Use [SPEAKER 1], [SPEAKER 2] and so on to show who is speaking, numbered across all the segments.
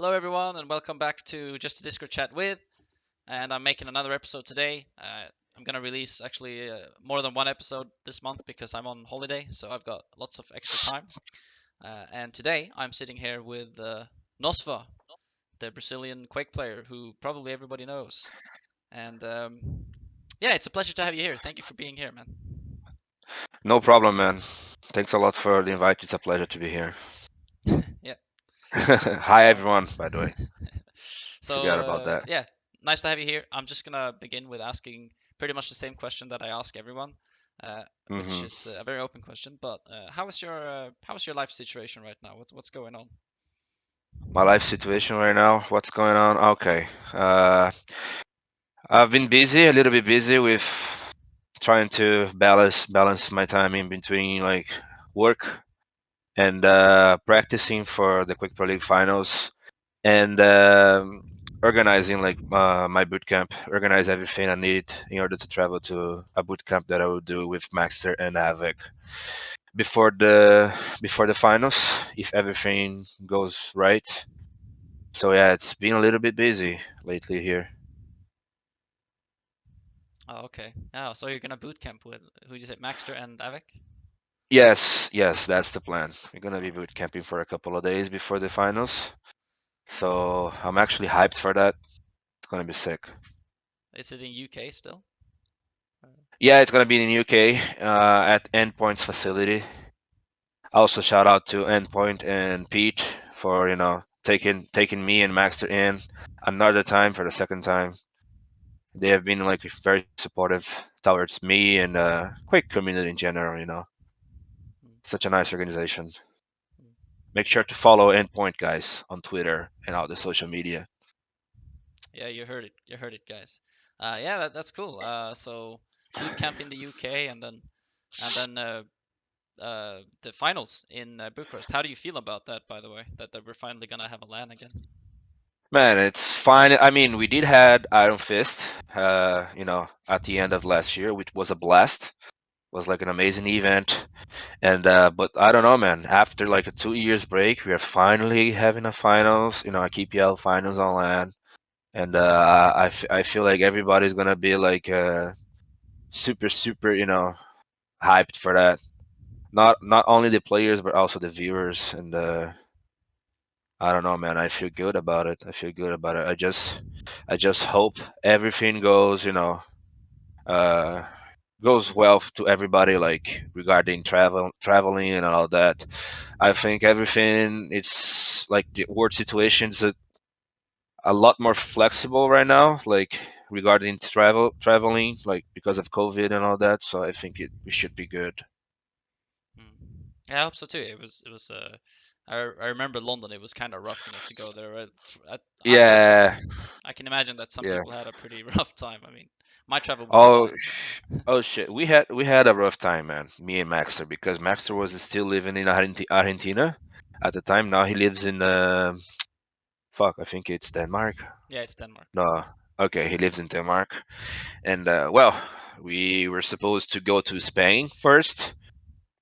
[SPEAKER 1] Hello, everyone, and welcome back to Just a Discord Chat with. And I'm making another episode today. I'm gonna release actually more than one episode this month because I'm on holiday, so I've got lots of extra time. And today I'm sitting here with Nosfa, the Brazilian Quake player who probably everybody knows. And yeah, it's a pleasure to have you here. Thank you for being here, man.
[SPEAKER 2] No problem, man. Thanks a lot for the invite. It's a pleasure to be here.
[SPEAKER 1] Yeah.
[SPEAKER 2] Hi,
[SPEAKER 1] So,
[SPEAKER 2] everyone, by the way.
[SPEAKER 1] so
[SPEAKER 2] Forgot about that.
[SPEAKER 1] yeah, nice to have you here. I'm just gonna begin with asking pretty much the same question that I ask everyone, which
[SPEAKER 2] hmm
[SPEAKER 1] is a very open question. But how is your life situation right now? What's going on?
[SPEAKER 2] My life situation right now, what's going on? Okay. I've been busy, a little bit busy with trying to balance my time in between like work and practicing for the Quick Pro League finals and organizing like my boot camp, organize everything I need in order to travel to a boot camp that I will do with Maxter and Havoc before the finals if everything goes right. So yeah, it's been a little bit busy lately here.
[SPEAKER 1] Oh, okay. Oh, so you're gonna boot camp with who did you say, Maxter and Avik?
[SPEAKER 2] Yes, that's the plan. We're gonna be boot camping for a couple of days before the finals. So I'm actually hyped for that. It's gonna be sick.
[SPEAKER 1] Is it in UK still? Uh,
[SPEAKER 2] Yeah, it's gonna be in UK at Endpoint's facility. Also, shout out to Endpoint and Pete for taking me and Maxter in another time for the second time. They have been like very supportive towards me and Quake community in general.
[SPEAKER 1] mm,
[SPEAKER 2] Such a nice organization.
[SPEAKER 1] mm.
[SPEAKER 2] Make sure to follow Endpoint guys on Twitter and all the social media.
[SPEAKER 1] Yeah, you heard it. You heard it, guys. Yeah, that's cool. So boot camp in the UK and then the finals in Bucharest. How do you feel about that, by the way? That we're finally gonna have a LAN again?
[SPEAKER 2] Man, it's fine. I mean, we did had Iron Fist, at the end of last year, which was a blast. It was like an amazing event. And but I don't know, man. After like a 2 years break, we are finally having a finals. A KPL finals on land, and I feel like everybody's gonna be like super, hyped for that. Not only the players but also the viewers, and I don't know, man. I feel good about it. I feel good about it. I just hope everything uh, goes well to everybody, like regarding traveling and all that. I think everything it's like the world situation is a lot more flexible right now, like regarding traveling, like because of COVID and all that. So I think we should be good.
[SPEAKER 1] Mm. Yeah, I hope so too. It was. I remember London. It was kind of rough, to go there. Right? I
[SPEAKER 2] Yeah,
[SPEAKER 1] I can imagine that some
[SPEAKER 2] yeah.
[SPEAKER 1] people had a pretty rough time. I mean, my travel was
[SPEAKER 2] Oh,
[SPEAKER 1] fine, so.
[SPEAKER 2] oh shit. We had a rough time, man. Me and Maxter, because Maxter was still living in Argentina at the time. Now he lives in fuck. I think it's Denmark.
[SPEAKER 1] Yeah, it's Denmark.
[SPEAKER 2] No, okay, he lives in Denmark. And well, we were supposed to go to Spain first,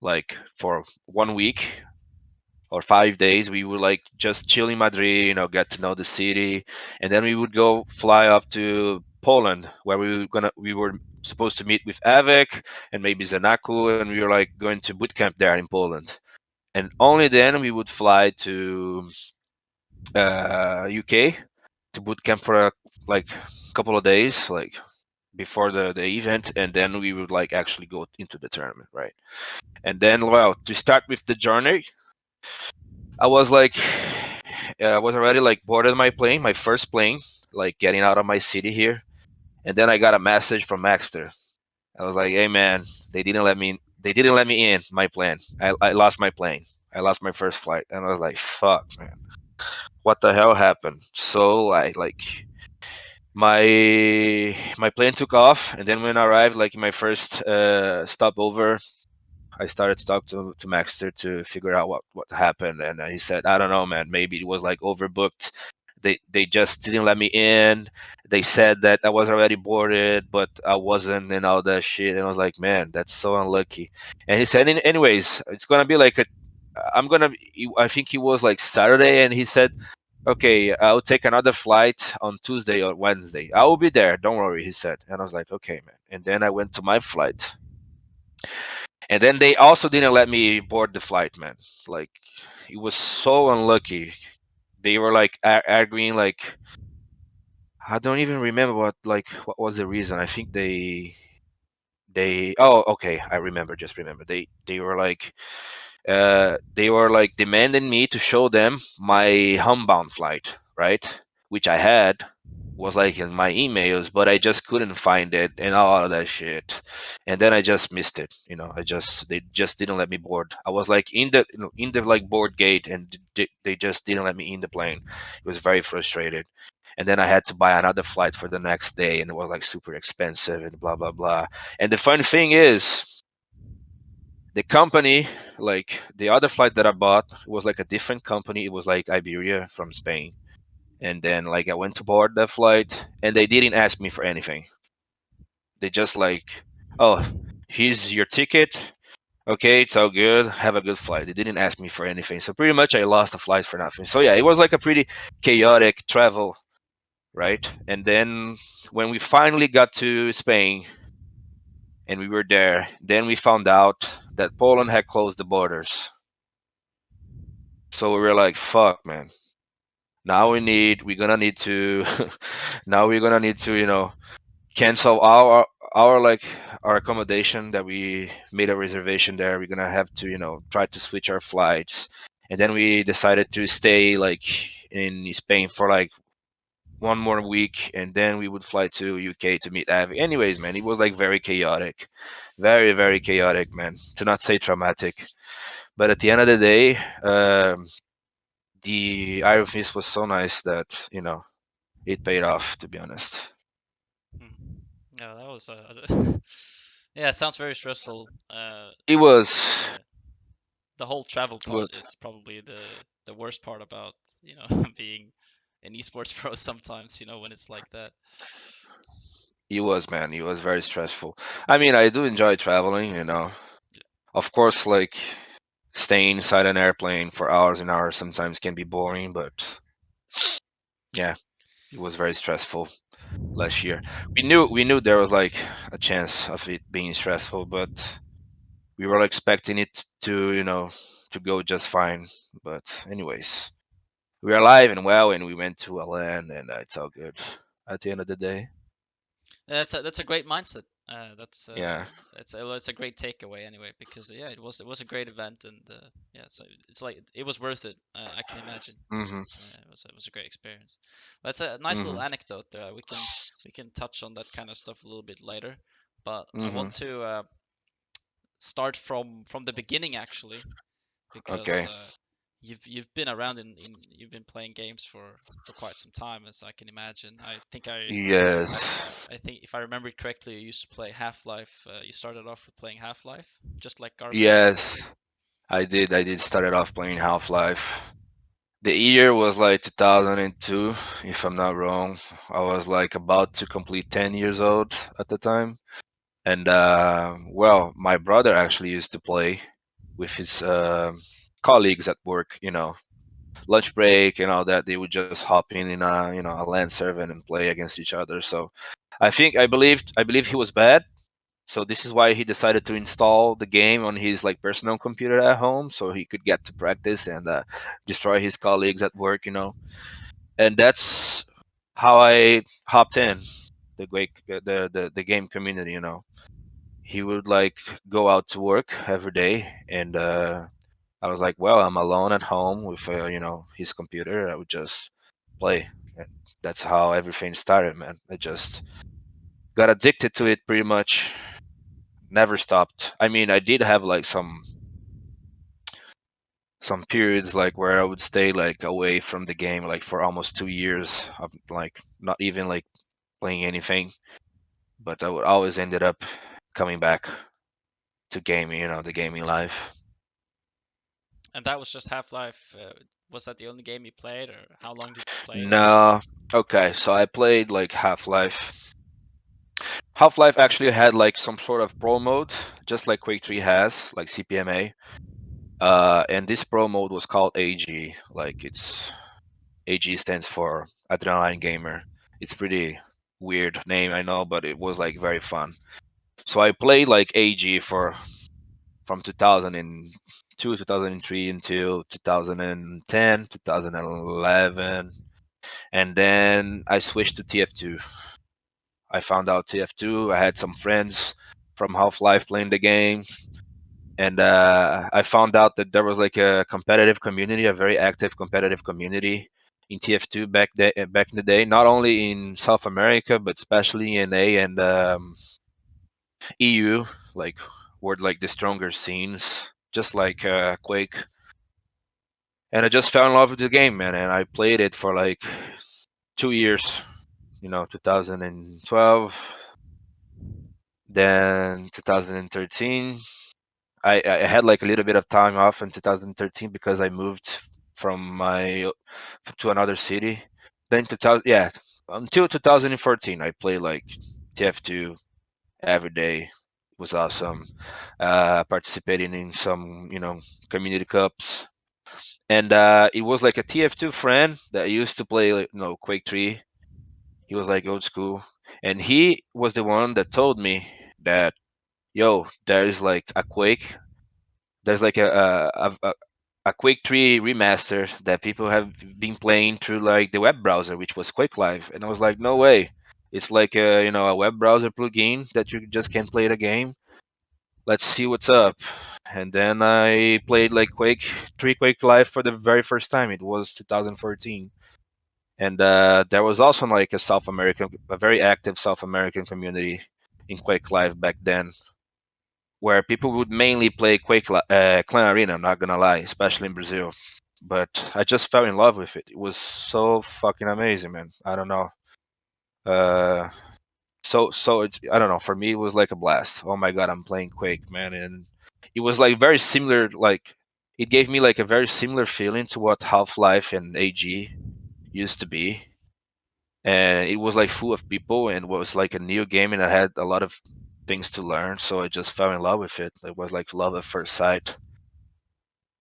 [SPEAKER 2] like for 1 week or 5 days. We would like just chill in Madrid, get to know the city, and then we would go fly off to Poland, where we were supposed to meet with Avek and maybe Zanaku, and we were like going to boot camp there in Poland. And only then we would fly to UK to boot camp for a like couple of days, like before the event, and then we would like actually go into the tournament, right? And then, well, to start with the journey, I was like, I was already like boarded my plane, my first plane, like getting out of my city here, and then I got a message from Maxter. I was like, hey man, they didn't let me in my plane. I lost my plane. I lost my first flight, and I was like, fuck, man, what the hell happened? So I like my plane took off, and then when I arrived, like in my first stopover, I started to talk to Maxter to figure out what happened, and he said, "I don't know, man. Maybe it was like overbooked. They just didn't let me in. They said that I was already boarded, but I wasn't, and all that shit." And I was like, "Man, that's so unlucky." And he said, "Anyways, it's gonna be like a. I'm gonna. I think it was like Saturday, and he said." okay, I'll take another flight on Tuesday or Wednesday. I will be there. Don't worry, he said. And I was like, okay, man. And then I went to my flight. And then they also didn't let me board the flight, man. Like, it was so unlucky. They were like arguing, like, I don't even remember what was the reason. I think they oh, okay, I remember, just remember. They were like demanding me to show them my homebound flight, right? Which I had, was like in my emails, but I just couldn't find it and all of that shit. And then I just missed it. They just didn't let me board. I was like in the like board gate, and they just didn't let me in the plane. It was very frustrated. And then I had to buy another flight for the next day, and it was like super expensive and blah blah blah. And the fun thing is, the company, like the other flight that I bought, was like a different company. It was like Iberia from Spain. And then like I went to board that flight, and they didn't ask me for anything. They just like, oh, here's your ticket. Okay, it's all good. Have a good flight. They didn't ask me for anything. So pretty much I lost the flight for nothing. So yeah, it was like a pretty chaotic travel, right? And then when we finally got to Spain and we were there, then we found out that Poland had closed the borders. So we were like, fuck, man. We're gonna need to, now we're gonna need to, cancel our like our accommodation that we made a reservation there. We're gonna have to, try to switch our flights. And then we decided to stay like in Spain for like one more week, and then we would fly to UK to meet Avi. Anyways, man, it was like very chaotic, very very chaotic, man. To not say traumatic. But at the end of the day, the Iron Fist was so nice that it paid off. To be honest,
[SPEAKER 1] Hmm. Yeah, that was yeah, it sounds very stressful.
[SPEAKER 2] it was.
[SPEAKER 1] Yeah, the whole travel part
[SPEAKER 2] What
[SPEAKER 1] is probably the worst part about, being an esports pro sometimes, when it's like that.
[SPEAKER 2] it was, man. It was very stressful. I mean, I do enjoy traveling. Of course, like staying inside an airplane for hours and hours sometimes can be boring, but yeah, it was very stressful last year. We knew there was like a chance of it being stressful, but we were expecting it to, to go just fine. But anyways, we're alive and well, and we went to a land, and it's all good at the end of the day.
[SPEAKER 1] That's a great mindset. That's
[SPEAKER 2] Yeah.
[SPEAKER 1] it's a great takeaway anyway, because yeah, it was a great event, and yeah, so it's like it was worth it. I can imagine.
[SPEAKER 2] Mhm.
[SPEAKER 1] It was a great experience. But it's a nice little
[SPEAKER 2] Mhm.
[SPEAKER 1] anecdote there. We can touch on that kind of stuff a little bit later, but I
[SPEAKER 2] Mhm.
[SPEAKER 1] want to start from the beginning actually, because
[SPEAKER 2] Okay.
[SPEAKER 1] you've been around you've been playing games for quite some time, as I can imagine. I
[SPEAKER 2] Yes.
[SPEAKER 1] think if I remember it correctly, you used to play Half-Life. You started off with playing Half-Life, just like Garvin did.
[SPEAKER 2] Yes. I did started off playing Half-Life. The year was like 2002, if I'm not wrong. I was like about to complete 10 years old at the time. And well, my brother actually used to play with his colleagues at work, lunch break and all that. They would just hop in a LAN server and play against each other. So I believe he was bad. So this is why he decided to install the game on his like personal computer at home, so he could get to practice and destroy his colleagues at work. And that's how I hopped in the Quake, the game community. He would like go out to work every day, and I was like, well, I'm alone at home with his computer. I would just play. And that's how everything started, man. I just got addicted to it pretty much. Never stopped. I mean, I did have like some periods like where I would stay like away from the game like for almost 2 years of like not even like playing anything, but I would always ended up coming back to gaming, the gaming life.
[SPEAKER 1] And that was just Half-Life. Was that the only game you played, or how long did you play it?
[SPEAKER 2] No, okay, so I played like Half-Life. Half-Life actually had like some sort of pro mode, just like Quake 3 has, like CPMA. And this pro mode was called AG. Like AG stands for Adrenaline Gamer. It's pretty weird name, I know, but it was like very fun. So I played like AG for from 2002, 2003 until 2010, 2011, and then I switched to TF2. I found out TF2. I had some friends from Half-Life playing the game, and I found out that there was like a competitive community, a very active competitive community in TF2 back in the day. Not only in South America, but especially in A and EU, like were like the stronger scenes, just like Quake. And I just fell in love with the game, man. And I played it for like 2 years, 2012, then 2013. I had like a little bit of time off in 2013 because I moved from my to another city. Then 2000, yeah, until 2014, I played like TF2 every day. It was awesome. Participating in some, community cups, and it was like a TF2 friend that used to play, like, Quake 3. He was like old school, and he was the one that told me that, yo, there is like a Quake. There's like a Quake 3 remaster that people have been playing through like the web browser, which was Quake Live, and I was like, no way. It's like a web browser plugin that you just can play the game. Let's see what's up. And then I played like Quake 3 Quake Live for the very first time. It was 2014. And there was also like a very active South American community in Quake Live back then, where people would mainly play Clan Arena. I'm not gonna lie, especially in Brazil. But I just fell in love with it. It was so fucking amazing, man. I don't know. Uh, so it's, I don't know. For me, it was like a blast. Oh my god, I'm playing Quake, man, and it was like very similar. Like it gave me like a very similar feeling to what Half-Life and AG used to be, and it was like full of people and was like a new game, and I had a lot of things to learn. So I just fell in love with it. It was like love at first sight.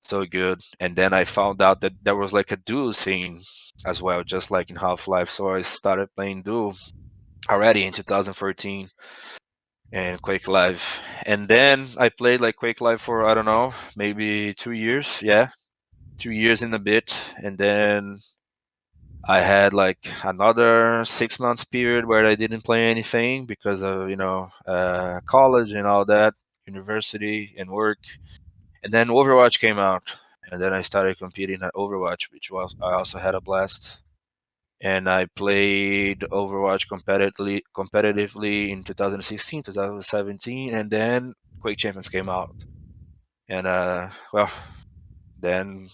[SPEAKER 2] So good. And then I found out that there was like a duo scene as well, just like in Half-Life. So I started playing duo already in 2014 and Quake Live. And then I played like Quake Live for, I don't know, maybe 2 years. Yeah, 2 years and a bit. And then I had like another 6 months period where I didn't play anything because of, college and all that, university and work. And then Overwatch came out. And then I started competing at Overwatch, which was I also had a blast. And I played Overwatch competitively in 2016, 2017, and then Quake Champions came out, and well, then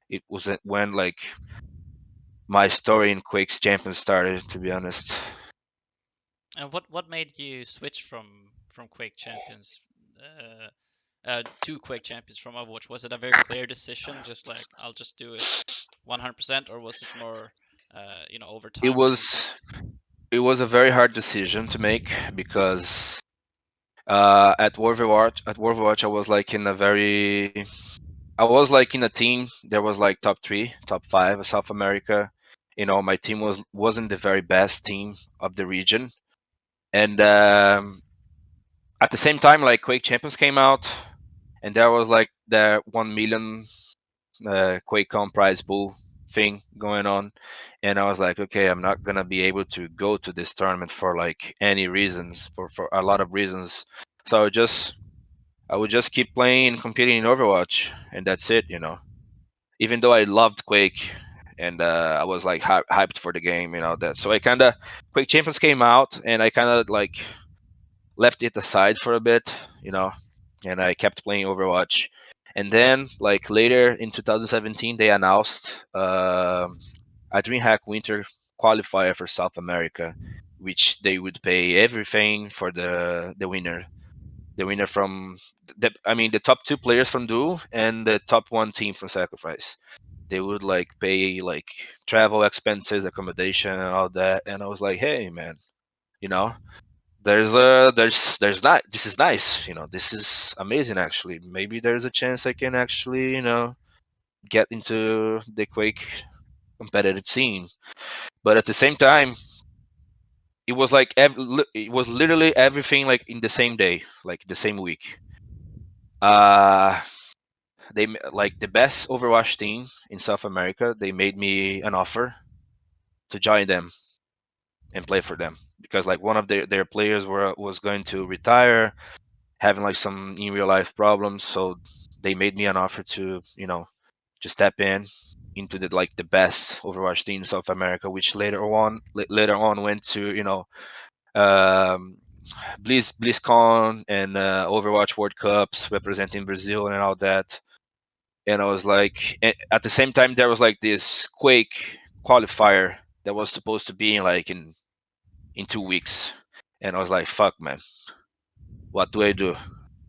[SPEAKER 2] it was when like my story in Quake's Champions started. To be honest,
[SPEAKER 1] And what made you switch from Quake Champions to Quake Champions from Overwatch? Was it a very clear decision, just like I'll just do it 100%, or was it more, over
[SPEAKER 2] it
[SPEAKER 1] time or something?
[SPEAKER 2] was it was a very hard decision to make because at Overwatch I was like in a very I was like in a team that was like top three, top five of South America. My team wasn't the very best team of the region, and at the same time, like Quake Champions came out, and there was like the 1 million QuakeCon prize pool thing going on, and I was like, okay, I'm not gonna be able to go to this tournament for like any reasons, for a lot of reasons. So I would just keep playing and competing in Overwatch, and that's it. Even though I loved Quake and I was like hyped for the game, that. So I kind of Quake Champions came out, and I kind of like left it aside for a bit, you know, and I kept playing Overwatch. And then like later in 2017, they announced a DreamHack Winter qualifier for South America, which they would pay everything for the winner. The winner from the top two players from Duel and the top one team from Sacrifice, they would like pay like travel expenses, accommodation, and all that. And I was like, hey, man, you know, there's not. This is nice. This is amazing. Actually, maybe there's a chance I can actually get into the Quake. competitive scene. But at the same time, it was like it was literally everything like in the same day, like the same week. Uh, like the best Overwatch team in South America. They made me an offer to join them and play for them because like one of their players was going to retire, having like some in real life problems. So they made me an offer to to step in into the like the best Overwatch team in South America, which later on went to um, BlizzCon and Overwatch World Cups representing Brazil and all that. And I was like, at the same time, there was like this Quake qualifier that was supposed to be in 2 weeks, and I was like, fuck, man, what do I do?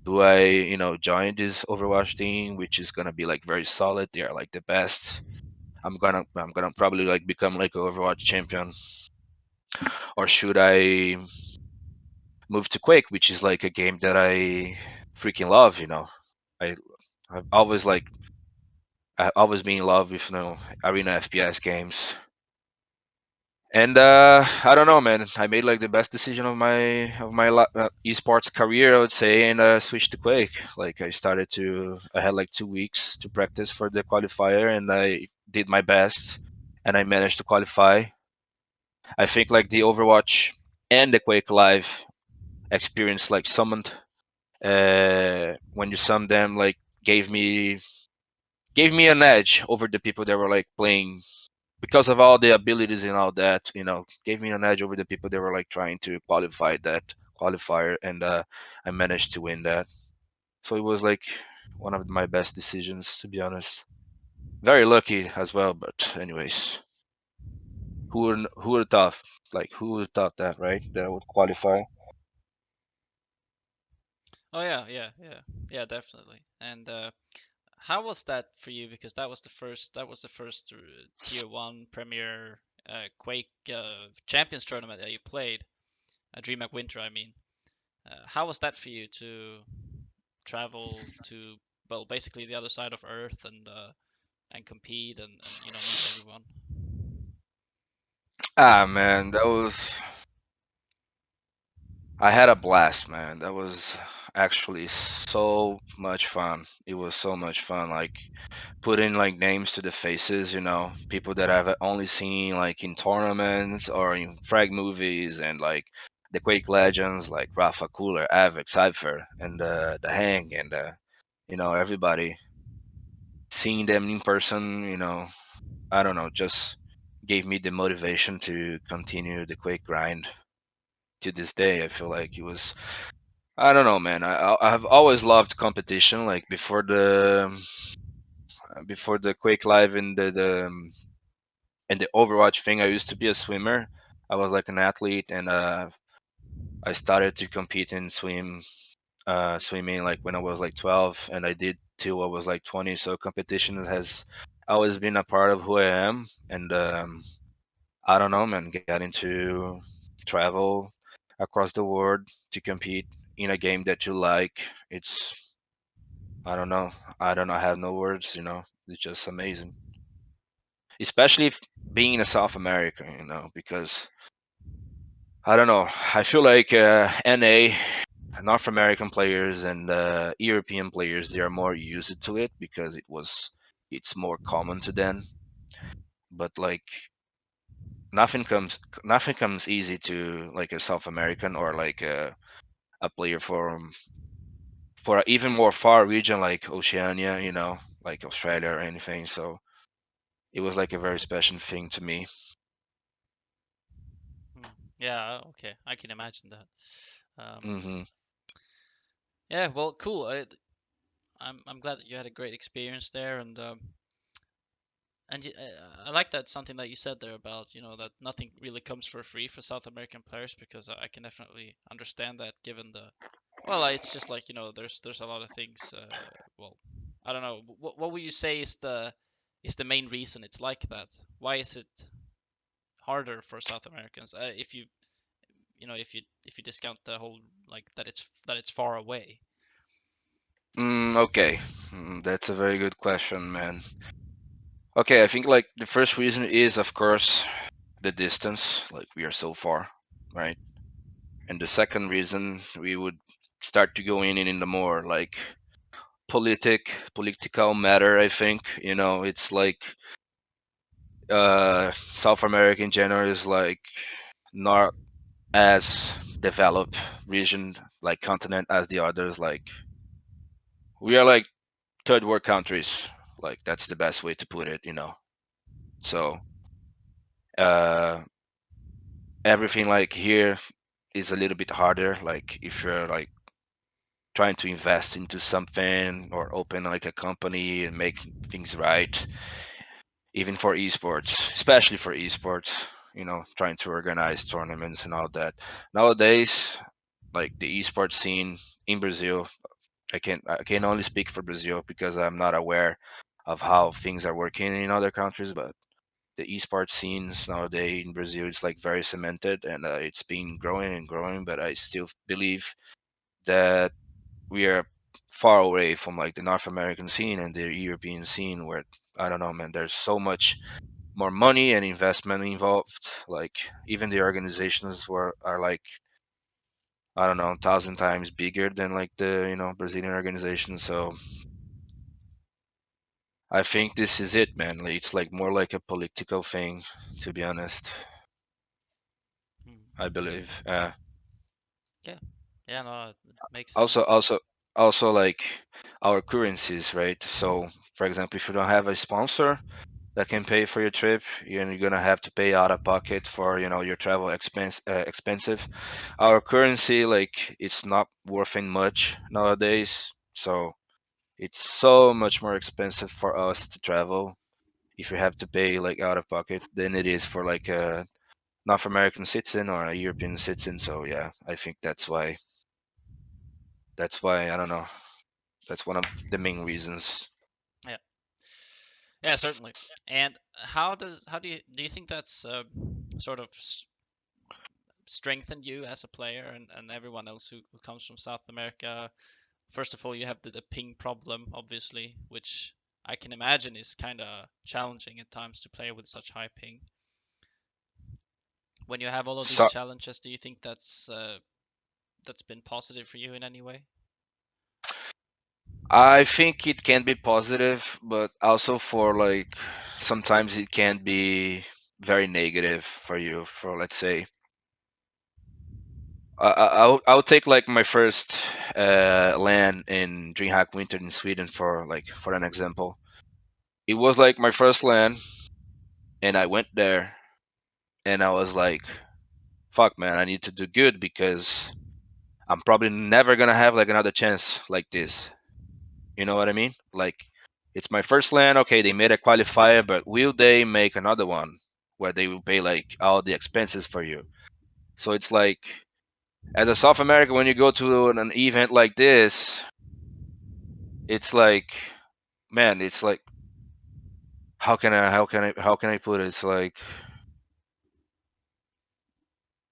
[SPEAKER 2] Do I join this Overwatch team, which is gonna be like very solid? They are like the best. I'm gonna probably like become like an Overwatch champion, or should I move to Quake, which is like a game that I freaking love? I I've always been in love with arena FPS games. And I don't know, man. I made like the best decision of my esports career, I would say, and switched to Quake. Like I had like 2 weeks to practice for the qualifier, and I did my best, and I managed to qualify. I think like the Overwatch and the Quake Live experience like summoned when you sum them like gave me gave me an edge over the people that were like playing because of all the abilities and all that, gave me an edge over the people that were like trying to qualify that qualifier, and I managed to win that. So it was like one of my best decisions, to be honest. Very lucky as well, but anyways, who would have thought? Like who would have thought that, right? That I would qualify.
[SPEAKER 1] Oh yeah, yeah, yeah, yeah, definitely. And how was that for you? Because that was the first tier one Premier Quake Champions tournament that you played, DreamHack Winter, I mean. How was that for you to travel to, well, basically the other side of Earth and compete and meet everyone?
[SPEAKER 2] Ah man, I had a blast, man. That was actually so much fun. It was so much fun. Like putting like names to the faces, people that I've only seen like in tournaments or in frag movies, and like the Quake legends like Rafa Cooler, Avik, Cypher, and the Hang, and everybody. Seeing them in person, I don't know, just gave me the motivation to continue the Quake grind to this day. I feel like it was, I don't know, man. I've always loved competition. Like before the Quake Live and the Overwatch thing, I used to be a swimmer. I was like an athlete, and I started to compete in swimming like when I was like 12, and I did till I was like 20. So competition has always been a part of who I am, and I don't know, man. Getting to travel across the world to compete in a game that you like, it's I don't know. I don't know. I have no words. It's just amazing, especially if being in South America. Because I don't know. I feel like NA, North American players, and European players, they are more used to it because it's more common to them. But like nothing comes easy to like a South American or like a player for an even more far region like Oceania, like Australia or anything. So it was like a very special thing to me.
[SPEAKER 1] Hmm. Yeah, okay, I can imagine that. Um,
[SPEAKER 2] Hmm.
[SPEAKER 1] yeah, well, cool. I'm glad that you had a great experience there, I like that something that you said there about that nothing really comes for free for South American players because I can definitely understand that given the well it's just like there's a lot of things well I don't know what would you say is the main reason it's like that? Why is it harder for South Americans if you discount the whole like that it's far away?
[SPEAKER 2] Okay. That's a very good question, man. Okay, I think like the first reason is of course the distance, like we are so far, right? And the second reason we would start to go in the more like political matter. I think it's like South America in general is like not as developed region like continent as the others. Like we are like third world countries. Like that's the best way to put it. So uh, everything like here is a little bit harder. Like if you're like trying to invest into something or open like a company and make things right, even for esports, especially for esports, trying to organize tournaments and all that. Nowadays, like the esports scene in Brazil, I can only speak for Brazil because I'm not aware of how things are working in other countries, but the esports scenes nowadays in Brazil is like very cemented and it's been growing and growing, but I still believe that we are far away from like the North American scene and the European scene where I don't know, man. There's so much more money and investment involved. Like even the organizations are like I don't know, 1,000 times bigger than like the Brazilian organization. So I think this is it, man. Like, it's like more like a political thing, to be honest. I
[SPEAKER 1] Mm.
[SPEAKER 2] believe.
[SPEAKER 1] Yeah, yeah, no, it makes
[SPEAKER 2] Also,
[SPEAKER 1] sense.
[SPEAKER 2] also, also like our currencies, right? So, for example, if you don't have a sponsor that can pay for your trip, you're gonna have to pay out of pocket for your travel expensive. Our currency, like, it's not worth much nowadays, so it's so much more expensive for us to travel if you have to pay like out of pocket than it is for like a North American citizen or a European citizen. So yeah, I think that's why I don't know. That's one of the main reasons.
[SPEAKER 1] Yeah, yeah, certainly. And how do you think that's sort of strengthened you as a player and everyone else who comes from South America? First of all, you have the ping problem, obviously, which I can imagine is kind of challenging at times to play with such high ping. When you have all of these
[SPEAKER 2] So
[SPEAKER 1] challenges, do you think that's been positive for you in any way?
[SPEAKER 2] I think it can be positive, but also for like sometimes it can be very negative for you. For let's say, I'll take like my first LAN in DreamHack Winter in Sweden for an example. It was like my first LAN, and I went there, and I was like, "Fuck, man, I need to do good because I'm probably never gonna have like another chance like this." You know what I mean? Like, it's my first LAN. Okay, they made a qualifier, but will they make another one where they will pay like all the expenses for you? So it's like, as a South American, when you go to an event like this, it's like, man, it's like, how can I put it? It's like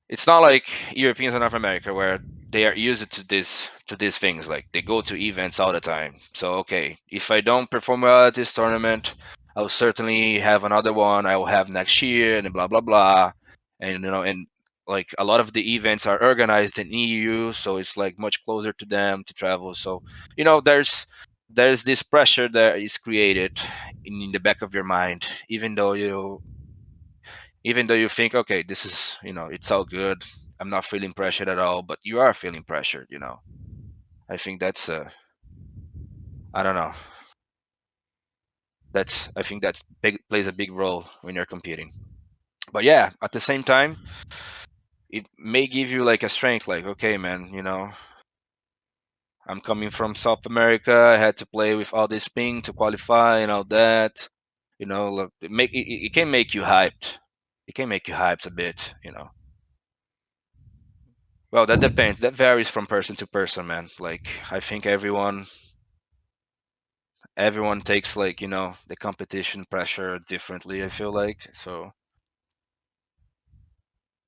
[SPEAKER 2] it's not like Europeans and North America where they are used to these things. Like they go to events all the time. So okay, if I don't perform well at this tournament, I'll certainly have another one I will have next year and blah blah blah. And and like a lot of the events are organized in EU, so it's like much closer to them to travel. So there's this pressure that is created in the back of your mind, even though you think, okay, this is, it's all good. I'm not feeling pressured at all, but you are feeling pressured. I think that's, I don't know. I think that plays a big role when you're competing. But yeah, at the same time, it may give you like a strength, like, okay, man, I'm coming from South America. I had to play with all this ping to qualify and all that. Look, it can make you hyped. It can make you hyped a bit. Well, that depends. That varies from person to person, man. Like I think everyone takes like, the competition pressure differently, I feel like. So,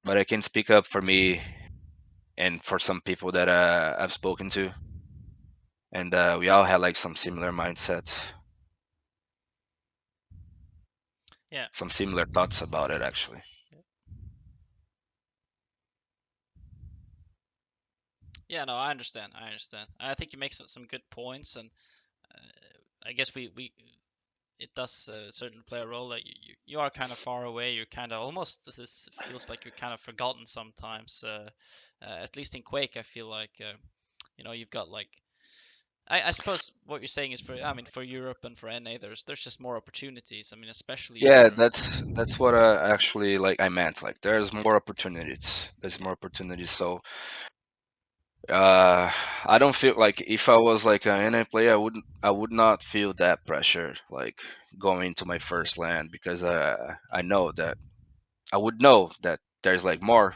[SPEAKER 2] but I can speak up for me and for some people that I've spoken to, and we all had like some similar mindsets.
[SPEAKER 1] Yeah.
[SPEAKER 2] some similar thoughts about it actually.
[SPEAKER 1] Yeah, no, I understand. I understand. I think you make some good points, and I guess we it does certainly play a role that you are kind of far away. You're kind of almost this feels like you're kind of forgotten sometimes. At least in Quake, I feel like you've got like I suppose what you're saying is for I mean for Europe and for NA, there's just more opportunities. I mean, especially
[SPEAKER 2] Yeah,
[SPEAKER 1] for
[SPEAKER 2] that's what I actually like I meant. Like there's more opportunities. There's
[SPEAKER 1] yeah
[SPEAKER 2] more opportunities. So uh I don't feel like if I was like an NA player, I would not feel that pressure like going to my first land because I know that I would know that there's like more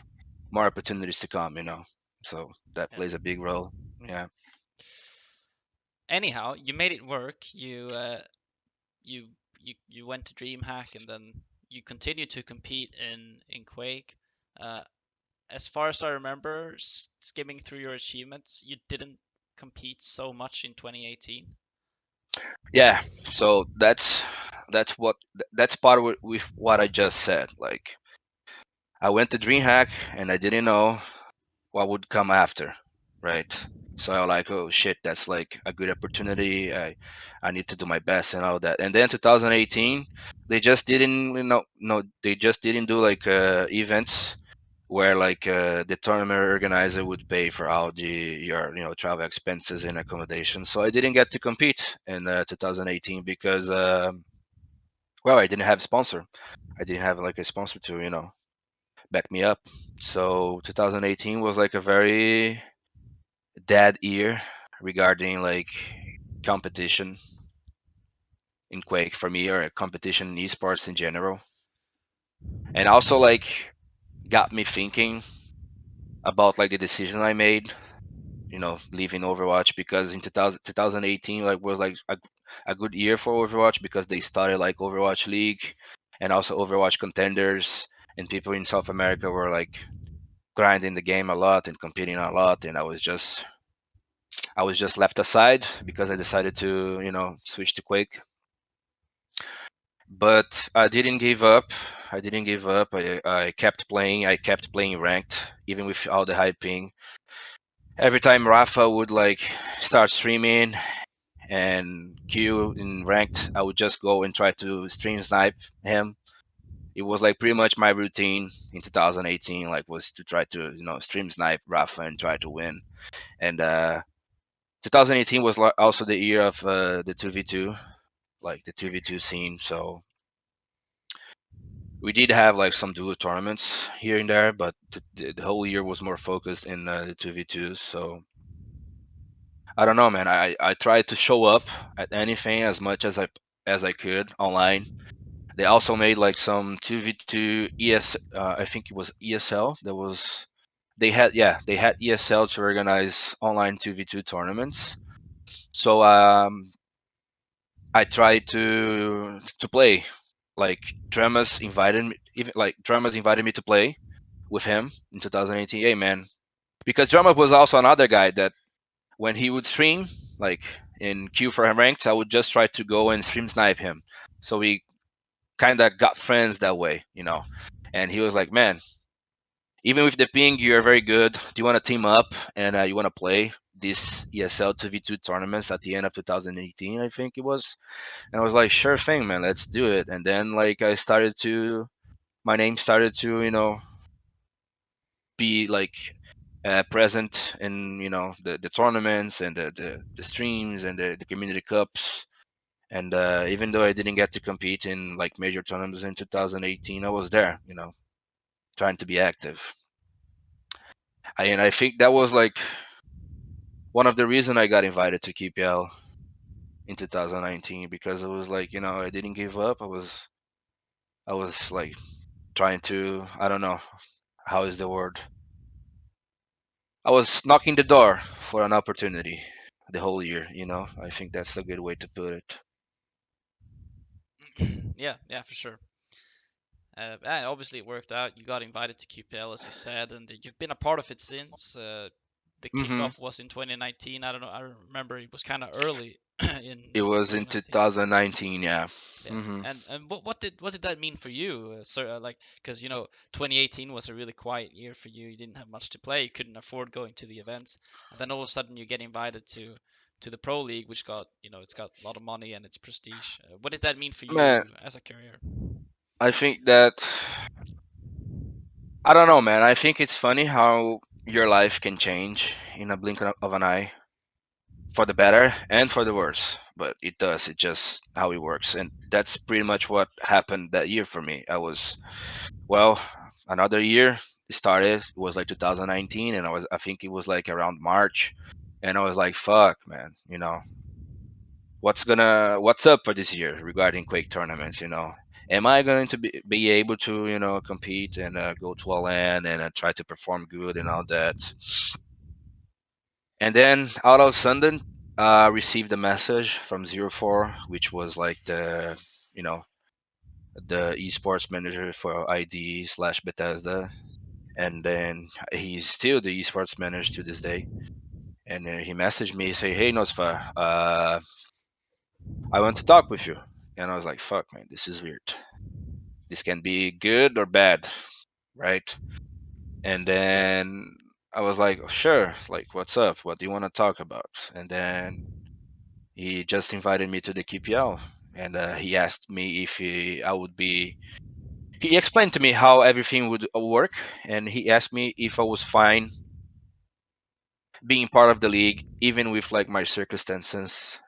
[SPEAKER 2] opportunities to come, you know. So that
[SPEAKER 1] yeah.
[SPEAKER 2] plays a big role. Yeah.
[SPEAKER 1] Anyhow, you made it work. You you went to DreamHack and then you continued to compete in Quake. Uh, as far as I remember, skimming through your achievements, you didn't compete so much in 2018.
[SPEAKER 2] Yeah. So that's part of with what I just said. Like I went to DreamHack and I didn't know what would come after, right? So I was like, oh shit, that's like a good opportunity. I need to do my best and all that. And then 2018, they just didn't, no, they just didn't do like events where like the tournament organizer would pay for all the your travel expenses and accommodation. So I didn't get to compete in 2018 because well, I didn't have a sponsor. I didn't have like a sponsor to back me up. So 2018 was like a very dead year regarding like competition in Quake for me, or competition in esports in general, and also like got me thinking about like the decision I made, leaving Overwatch, because in 2018 like was like a good year for Overwatch because they started like Overwatch League and also Overwatch Contenders, and people in South America were like grinding the game a lot and competing a lot, and I was just left aside because I decided to switch to Quake. But I didn't give up. I didn't give up. I kept playing. I kept playing ranked even with all the hyping. Every time Rafa would like start streaming and queue in ranked, I would just go and try to stream snipe him. It was like pretty much my routine in 2018, like was to try to stream snipe Rafa and try to win. And 2018 was also the year of the 2v2, like the 2v2 scene. So we did have like some duo tournaments here and there, but the whole year was more focused in the 2v2s. So I don't know, man. I tried to show up at anything as much as I could online. They also made like some 2v2 I think it was ESL. They had ESL to organize online 2v2 tournaments. So I tried to play. Like Dramas invited me to play with him in 2018. Hey man, because Drama was also another guy that when he would stream like in queue for him ranked, I would just try to go and stream snipe him. So we kind of got friends that way. And he was like, man, even with the ping, you're very good. Do you want to team up and you want to play this ESL 2v2 tournaments at the end of 2018, I think it was. And I was like, sure thing, man, let's do it. And then like my name started to be like present in the tournaments and the streams and the community cups. And even though I didn't get to compete in like major tournaments in 2018, I was there, trying to be active. And I think that was like one of the reason I got invited to QPL in 2019, because it was like I didn't give up. I was like trying to, I don't know how is the word. I was knocking the door for an opportunity the whole year. I think that's a good way to put it.
[SPEAKER 1] Yeah, yeah, for sure. And obviously it worked out. You got invited to QPL, as you said, and you've been a part of it since. The
[SPEAKER 2] Hmm.
[SPEAKER 1] kickoff was in 2019. I don't know. I remember it was kind of early.
[SPEAKER 2] It
[SPEAKER 1] in
[SPEAKER 2] was in
[SPEAKER 1] 2019.
[SPEAKER 2] 2019, yeah.
[SPEAKER 1] Yeah,
[SPEAKER 2] Hmm.
[SPEAKER 1] and what did that mean for you? Like, because 2018 was a really quiet year for you. You didn't have much to play. You couldn't afford going to the events, and then all of a sudden you get invited to the pro league, which got it's got a lot of money and it's prestige. What did that mean for
[SPEAKER 2] Man,
[SPEAKER 1] you as a career?
[SPEAKER 2] I think that I don't know, man. I think it's funny how your life can change in a blink of an eye for the better and for the worse. But it does. It's just how it works, and that's pretty much what happened that year for me. I was well, another year started. It was like 2019, and I think it was like around March, and I was like, "Fuck, man, what's up for this year regarding Quake tournaments? Am I going to be able to compete and go to a LAN and try to perform good and all that?" And then out of sudden, received a message from 04, which was like you know the esports manager for ID slash Bethesda, and then he's still the esports manager to this day. And he messaged me, say, "Hey Nosfa, I want to talk with you." And I was like, "Fuck, man, this is weird. This can be good or bad, right?" And then I was like, "Sure, like, what's up? What do you want to talk about?" And then he just invited me to the KPL, and he asked me if I would be. He explained to me how everything would work, and he asked me if I was fine being part of the league, even with like my circumstances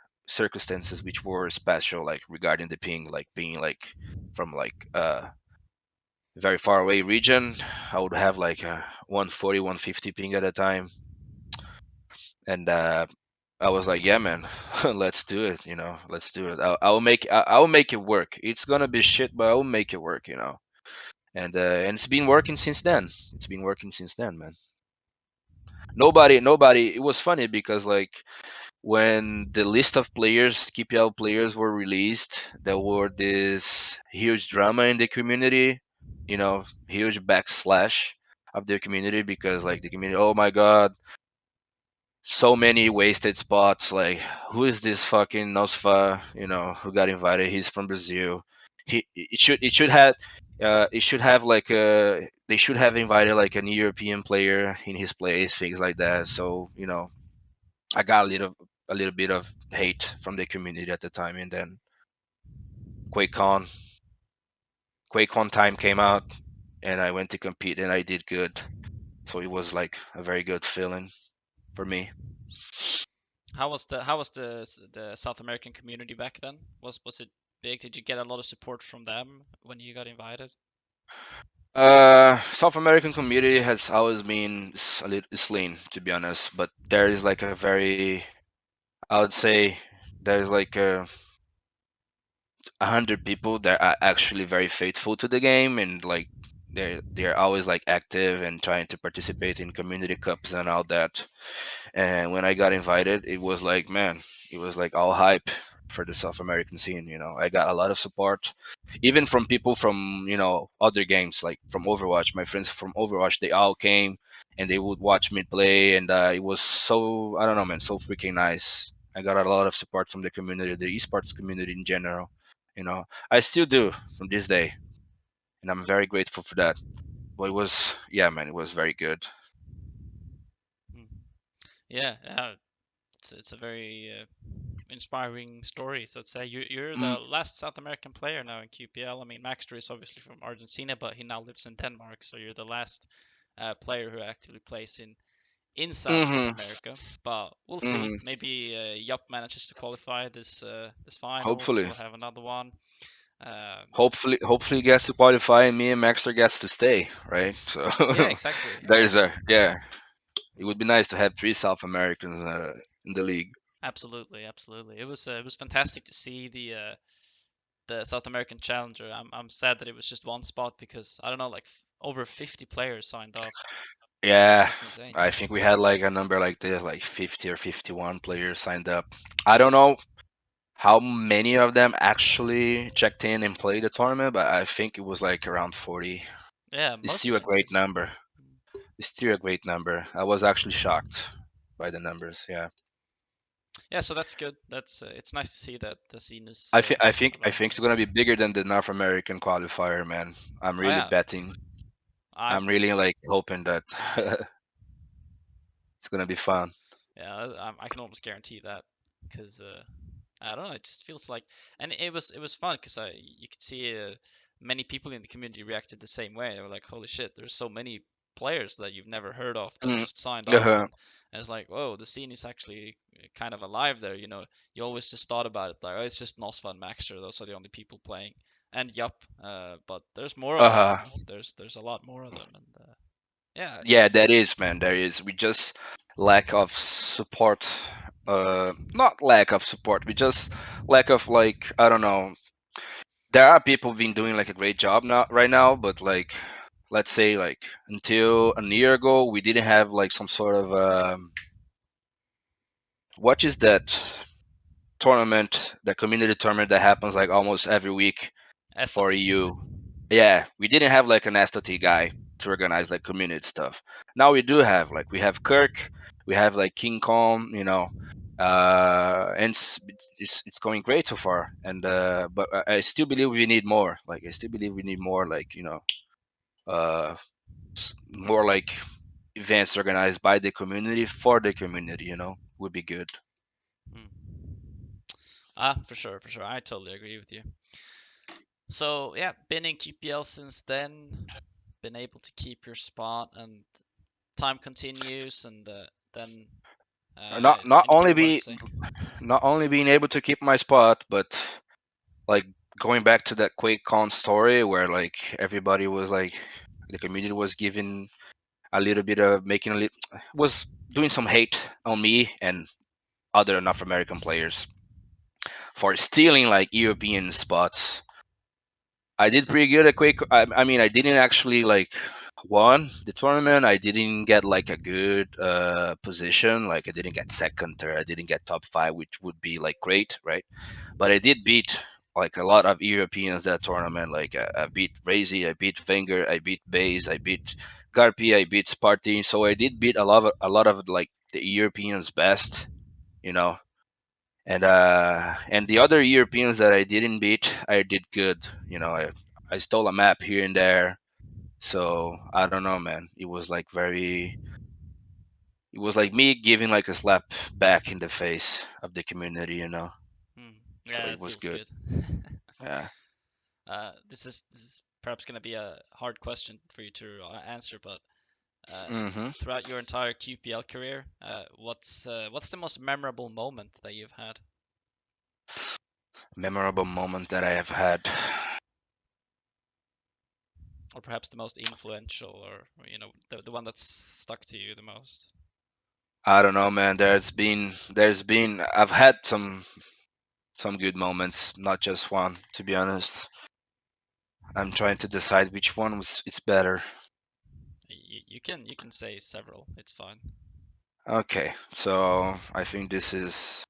[SPEAKER 2] which were special, like regarding the ping, like being like from like very far away region. I would have like a 140, 150 ping at a time, and I was like, "Yeah, man, let's do it. Let's do it. I'll make it work. It's gonna be shit, but I'll make it work. And it's been working since then. It's been working since then, man. Nobody. It was funny because like when the list of players, KPL players, were released, there were this huge drama in the community. Huge backslash of the community because like the community, oh my god, so many wasted spots. Like, who is this fucking Nosfa? Who got invited? He's from Brazil. It should have like they should have invited like an European player in his place, things like that. So I got a little bit of hate from the community at the time, and then QuakeCon QuakeCon time came out, and I went to compete, and I did good. So it was like a very good feeling for me.
[SPEAKER 1] How was the South American community back then? Was it big? Did you get a lot of support from them when you got invited?
[SPEAKER 2] South American community has always been a little lean, to be honest, but there is like a very, I would say, there's like 100 people that are actually very faithful to the game, and like they're always like active and trying to participate in community cups and all that. And when I got invited, it was like, man, it was like all hype for the South American scene. I got a lot of support, even from people from other games, like from Overwatch. My friends from Overwatch, they all came and they would watch me play, and it was so, I don't know, man, so freaking nice. I got a lot of support from the community, the esports community in general. I still do from this day, and I'm very grateful for that. But it was, yeah, man, it was very good.
[SPEAKER 1] Mm. Yeah, it's a very inspiring story. So to say, you're
[SPEAKER 2] Mm,
[SPEAKER 1] the last South American player now in QPL. I mean, Maxter is obviously from Argentina, but he now lives in Denmark. So you're the last player who actively plays in South
[SPEAKER 2] hmm
[SPEAKER 1] America. But we'll see.
[SPEAKER 2] hmm
[SPEAKER 1] Maybe Yup manages to qualify this finals.
[SPEAKER 2] Hopefully.
[SPEAKER 1] We'll have another one. Um,
[SPEAKER 2] Hopefully gets to qualify and me and Maxter gets to stay, right? So
[SPEAKER 1] yeah, exactly,
[SPEAKER 2] there's
[SPEAKER 1] exactly.
[SPEAKER 2] a yeah. It would be nice to have three South Americans in the league.
[SPEAKER 1] Absolutely, absolutely. It was fantastic to see the South American Challenger. I'm sad that it was just one spot because I don't know, like over 50 players signed up. It's
[SPEAKER 2] Yeah,
[SPEAKER 1] just insane.
[SPEAKER 2] I think we had like a number like this, like 50 or 51 players signed up. I don't know how many of them actually checked in and played the tournament, but I think it was like around 40.
[SPEAKER 1] Yeah,
[SPEAKER 2] It's
[SPEAKER 1] most of
[SPEAKER 2] still a
[SPEAKER 1] them did.
[SPEAKER 2] great number. It's still a great number. I was actually shocked by the numbers. Yeah.
[SPEAKER 1] Yeah, so that's good. That's it's nice to see that the scene is
[SPEAKER 2] I think I think I
[SPEAKER 1] around.
[SPEAKER 2] think it's gonna be bigger than the North American qualifier, man. I'm
[SPEAKER 1] Oh
[SPEAKER 2] really
[SPEAKER 1] yeah,
[SPEAKER 2] betting. I'm
[SPEAKER 1] I'm
[SPEAKER 2] really like hoping that it's gonna be fun.
[SPEAKER 1] yeah I can almost guarantee that because I don't know. It just feels like, and it was fun because I you could see many people in the community reacted the same way. They were like, "Holy shit! There's so many players that you've never heard of that
[SPEAKER 2] Mm.
[SPEAKER 1] just signed up,"
[SPEAKER 2] Uh-huh.
[SPEAKER 1] and it's like, "Whoa, the scene is actually kind of alive there." You always just thought about it like, "Oh, it's just Nosfa and Maxter. Those are the only people playing." And yup, but there's more of them.
[SPEAKER 2] Uh-huh.
[SPEAKER 1] There's a lot more of them, and yeah,
[SPEAKER 2] Yeah, that is, man. There is. We just lack of support. Not lack of support. We just lack of like I don't know. There are people been doing like a great job now right now, but like let's say like until a year ago, we didn't have like some sort of what is that tournament, the community tournament that happens like almost every week for
[SPEAKER 1] Estati.
[SPEAKER 2] EU. Yeah, we didn't have like an STT guy to organize like community stuff. Now we do have like we have Kirk, we have like King Kong, and it's going great so far. And but I still believe we need more. Like I still believe we need more like uh more like events organized by the community for the community. Would be good.
[SPEAKER 1] Hmm. For sure, for sure. I totally agree with you. So yeah, been in QPL since then, been able to keep your spot, and time continues, and then yeah,
[SPEAKER 2] Not not
[SPEAKER 1] anything
[SPEAKER 2] only
[SPEAKER 1] you wanted to
[SPEAKER 2] be
[SPEAKER 1] say?
[SPEAKER 2] not only being able to keep my spot, but like going back to that QuakeCon story where like everybody was like the community was giving a little bit of making a little was doing some hate on me and other North American players for stealing like European spots. I did pretty good at Quake. I mean, I didn't actually like won the tournament. I didn't get like a good position. Like I didn't get second, or I didn't get top five, which would be like great, right? But I did beat like a lot of Europeans that tournament. Like I beat Razy, I beat Wenger, I beat Bays, I beat Garpi, I beat Sparty. So I did beat a lot of like the Europeans best, you know. And the other Europeans that I didn't beat, I did good. I stole a map here and there. So I don't know, man. It was like me giving like a slap back in the face of the community.
[SPEAKER 1] Hmm.
[SPEAKER 2] So
[SPEAKER 1] Yeah,
[SPEAKER 2] it
[SPEAKER 1] it
[SPEAKER 2] was
[SPEAKER 1] feels
[SPEAKER 2] good.
[SPEAKER 1] good.
[SPEAKER 2] Yeah.
[SPEAKER 1] This is perhaps going to be a hard question for you to answer, but uh,
[SPEAKER 2] hmm
[SPEAKER 1] throughout your entire QPL career, what's the most memorable moment that you've had,
[SPEAKER 2] Memorable moment that I have had.
[SPEAKER 1] or perhaps the most influential, or the one that's stuck to you the most?
[SPEAKER 2] I don't know, man. I've had some good moments, not just one, to be honest. I'm trying to decide which one was it's better.
[SPEAKER 1] You can say several. It's fine.
[SPEAKER 2] Okay, so I think this is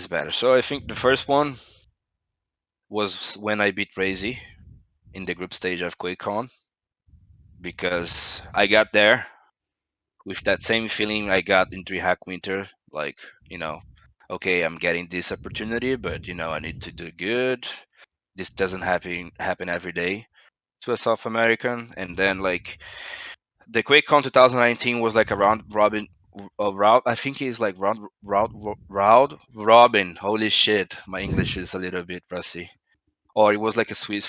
[SPEAKER 2] better. So I think the first one was when I beat Razy in the group stage of QuakeCon because I got there with that same feeling I got in DreamHack Winter, like you know, okay, I'm getting this opportunity, but I need to do good. This doesn't happen every day to a South American, and then like the QuakeCon 2019 was like a round robin. A route, I think it's like round robin. Holy shit, my English is a little bit rusty. Or it was like a Swiss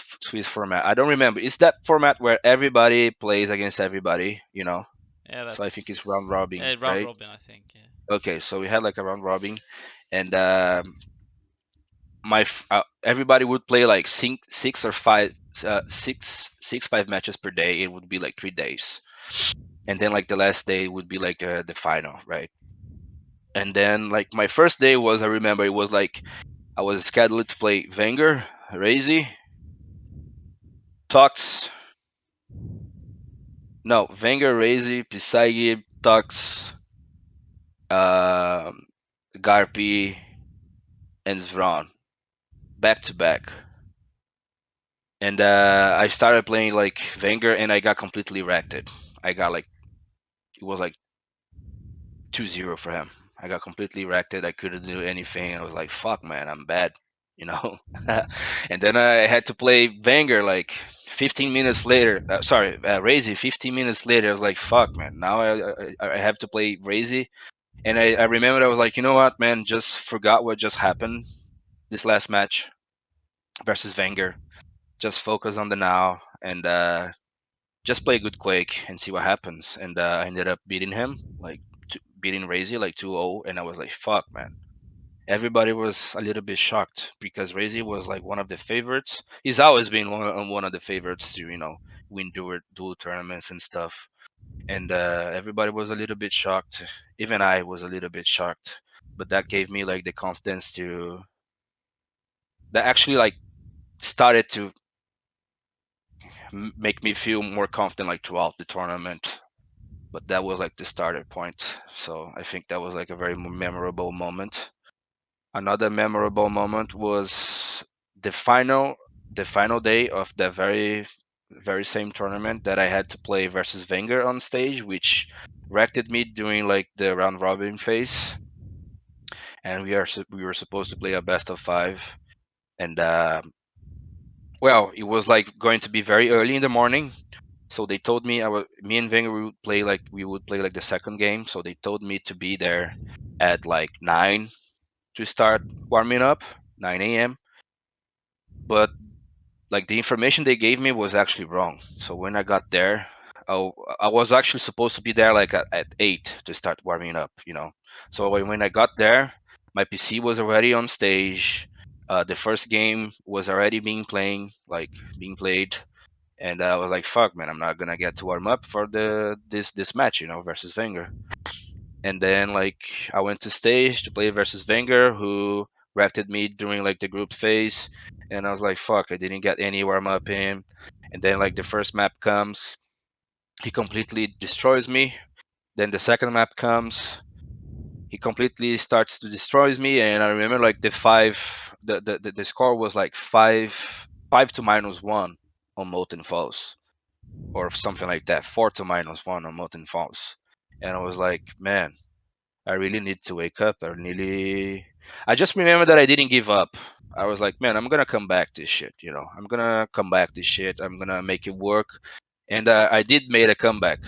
[SPEAKER 2] format. I don't remember. It's that format where everybody plays against everybody.
[SPEAKER 1] Yeah,
[SPEAKER 2] So I think it's
[SPEAKER 1] that's
[SPEAKER 2] round robin,
[SPEAKER 1] round
[SPEAKER 2] right?
[SPEAKER 1] robin, I think. Yeah.
[SPEAKER 2] Okay, so we had like a round robin, and everybody would play like six or five, six five matches per day. It would be like 3 days, and then like the last day would be like the final, right? And then like my first day was, I remember it was like I was scheduled to play Wenger, Razy, Tux. No, Wenger, Razy, Pisagi, Tux, um, Garpi, and Zvron back to back. And I started playing like Wenger, and I got completely wrecked. I got like it was like 2-0 for him. I got completely wrecked. I couldn't do anything. I was like, fuck, man, I'm bad, you know. And then I had to play Wenger like 15 minutes later. Sorry, Razy. 15 minutes later, I was like, fuck, man. Now I have to play Razy. And I remembered I was like, you know what, man, just forgot what just happened this last match versus Wenger. Just focus on the now and just play a good Quake and see what happens. And I ended up beating him, like beating Razy like 2-0, and I was like, fuck, man. Everybody was a little bit shocked because Razy was like one of the favorites. He's always been one of the favorites to, win dual tournaments and stuff. And everybody was a little bit shocked. Even I was a little bit shocked. But that gave me like the confidence that actually like started to make me feel more confident like throughout the tournament. But that was like the starter point. So I think that was like a very memorable moment. Another memorable moment was the final the final day of the very same tournament that I had to play versus Wenger on stage, which wrecked me during like the round robin phase, and we were supposed to play a best of five, and well, it was like going to be very early in the morning. So they told me me and Wenger we would play like the second game. So they told me to be there at like 9 to start warming up, 9 a.m. But like the information they gave me was actually wrong. So when I got there, I, I was actually supposed to be there like at 8 to start warming up, you know. So when I got there, my PC was already on stage. The first game was already being played, and I was like, "Fuck, man, I'm not gonna get to warm up for this match, versus Wenger." And then like I went to stage to play versus Wenger, who wrecked me during like the group phase, and I was like, "Fuck, I didn't get any warm up in." And then like the first map comes, he completely destroys me. Then the second map comes, he completely starts to destroys me, and I remember like the score was like 5 to -1 on Molten Falls or something like that, 4 to -1 on Molten Falls, and I was like, man, I really need to wake up. I just remember that I didn't give up. I was like, man, I'm gonna come back this shit. I'm gonna come back this shit. I'm gonna make it work, and I did made a comeback,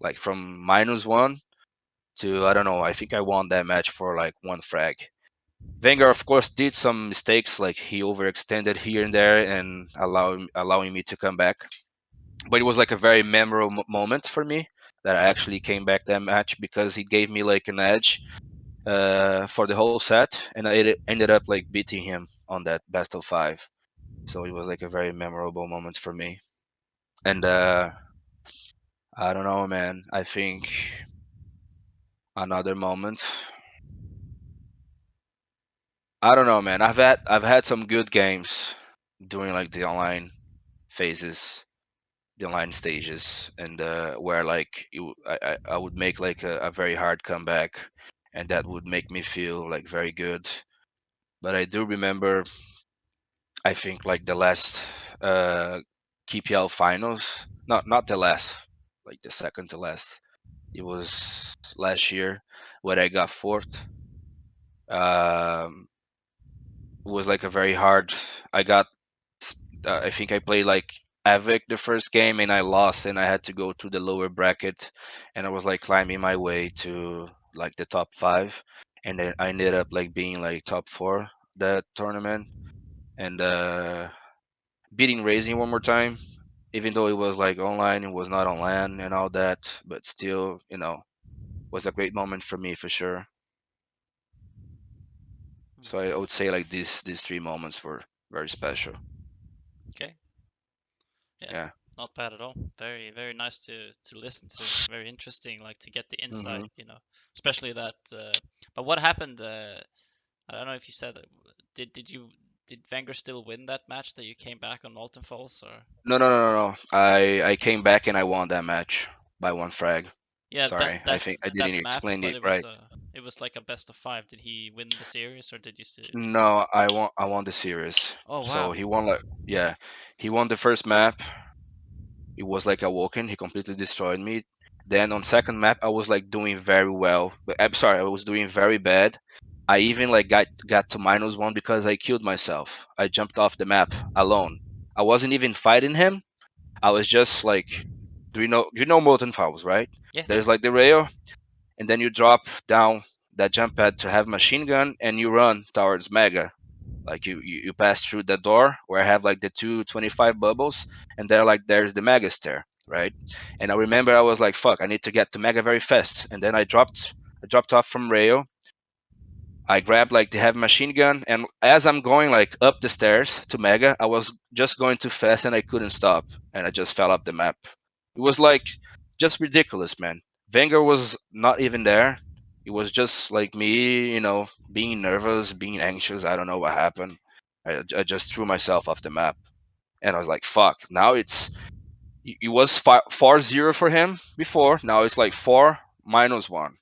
[SPEAKER 2] like from -1 to I don't know. I think I won that match for like one frag. Wenger, of course, did some mistakes, like he overextended here and there, and allowing me to come back. But it was like a very memorable moment for me that I actually came back that match because he gave me like an edge for the whole set, and I ended up like beating him on that best of five. So it was like a very memorable moment for me. And I don't know, man. I think another moment. I don't know, man. I've had some good games during like the online phases, the online stages, and where like I would make like a very hard comeback, and that would make me feel like very good. But I do remember I think like the last uh, KPL finals, not the last, like the second to last. It was last year where I got fourth. It was like a very hard. I got, I think I played like Avic the first game and I lost, and I had to go to the lower bracket, and I was like climbing my way to like the top five, and then I ended up like being like top four that tournament, and beating Racing one more time, even though it was like online, it was not on LAN and all that, but still, was a great moment for me for sure. So I would say like these three moments were very special.
[SPEAKER 1] Okay. Yeah.
[SPEAKER 2] Yeah.
[SPEAKER 1] Not bad at all. Very, very nice to listen to. Very interesting, like to get the
[SPEAKER 2] hmm
[SPEAKER 1] insight, especially that. But what happened? I don't know if you said that. Did Wenger still win that match that you came back on Molten Falls or?
[SPEAKER 2] No, no, no, no, no. I came back and I won that match by one frag.
[SPEAKER 1] Yeah,
[SPEAKER 2] Sorry, I think I
[SPEAKER 1] that
[SPEAKER 2] didn't
[SPEAKER 1] map,
[SPEAKER 2] explain
[SPEAKER 1] but
[SPEAKER 2] it right.
[SPEAKER 1] it was like a best of five. Did he win the series or did you?
[SPEAKER 2] No, I won the series.
[SPEAKER 1] Oh
[SPEAKER 2] So
[SPEAKER 1] wow.
[SPEAKER 2] he won like yeah, he won the first map. It was like a walk-in. He completely destroyed me. Then on second map, I was like doing very well. But I'm sorry, I was doing very bad. I even like got to -1 because I killed myself. I jumped off the map alone. I wasn't even fighting him. I was just like, do you know molten fowls, right?
[SPEAKER 1] Yeah.
[SPEAKER 2] There's like the rail, and then you drop down that jump pad to have machine gun, and you run towards Mega. Like you pass through the door where I have like the 225 bubbles, and there like there's the Mega stair, right? And I remember I was like, fuck, I need to get to Mega very fast. And then I dropped off from rail. I grabbed like the heavy machine gun, and as I'm going like up the stairs to Mega, I was just going too fast and I couldn't stop, and I just fell off the map. It was like just ridiculous, man. Wenger was not even there. It was just like me, being nervous, being anxious. I don't know what happened. I just threw myself off the map, and I was like, "Fuck!" Now it was 4-0 for him before. Now it's like 4-1,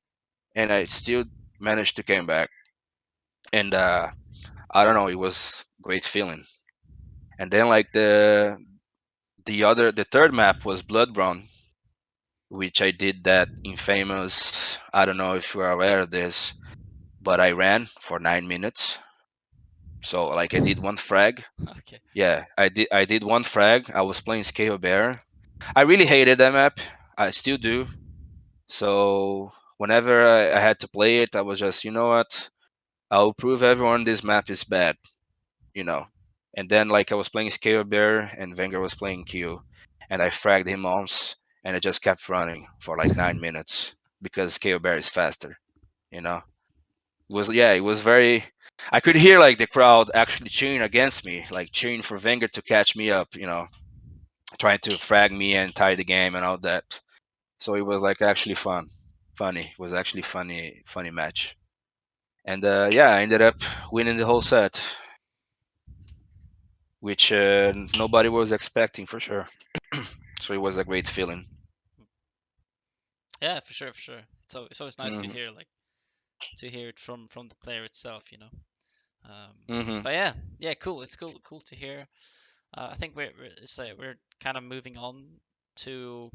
[SPEAKER 2] and I still managed to came back. And I don't know, it was great feeling. And then like the third map was Blood Brown, which I did that infamous. I don't know if you are aware of this, but I ran for 9 minutes. So like I did one frag.
[SPEAKER 1] Okay.
[SPEAKER 2] Yeah, I did one frag. I was playing Scale Bear. I really hated that map. I still do. So whenever I had to play it, I was just, you know what? I'll prove everyone this map is bad. you know. And then like I was playing Scale Bear and Wenger was playing Q, and I fragged him once, and I just kept running for like 9 minutes because Scale Bear is faster. You know, it was very. I could hear like the crowd actually cheering against me, like cheering for Wenger to catch me up. Trying to frag me and tie the game and all that. So it was like actually funny. It was actually funny match. And yeah, I ended up winning the whole set, which nobody was expecting for sure. So it was a great feeling.
[SPEAKER 1] Yeah, for sure, for sure. It's always nice to
[SPEAKER 2] Hmm.
[SPEAKER 1] hear it from the player itself, you know. Um,
[SPEAKER 2] Hmm.
[SPEAKER 1] but yeah, yeah, cool. It's cool to hear. I think we're kind of moving on to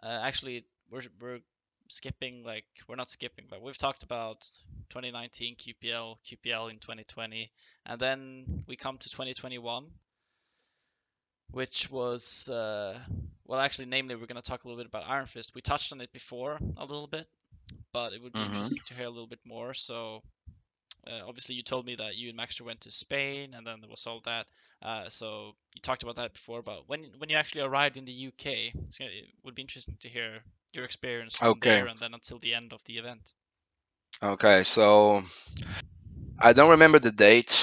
[SPEAKER 1] actually we're skipping like we're not skipping, but we've talked about 2019 QPL, QPL in 2020, and then we come to 2021, which was well, actually, namely, we're going to talk a little bit about Iron Fist. We touched on it before a little bit, but it would be
[SPEAKER 2] Hmm.
[SPEAKER 1] interesting to hear a little bit more. So obviously, you told me that you and Maxter went to Spain, and then there was all that. So you talked about that before, but when you actually arrived in the UK, it would be interesting to hear your experience from
[SPEAKER 2] Okay.
[SPEAKER 1] there and then until the end of the event.
[SPEAKER 2] Okay. So I don't remember the date.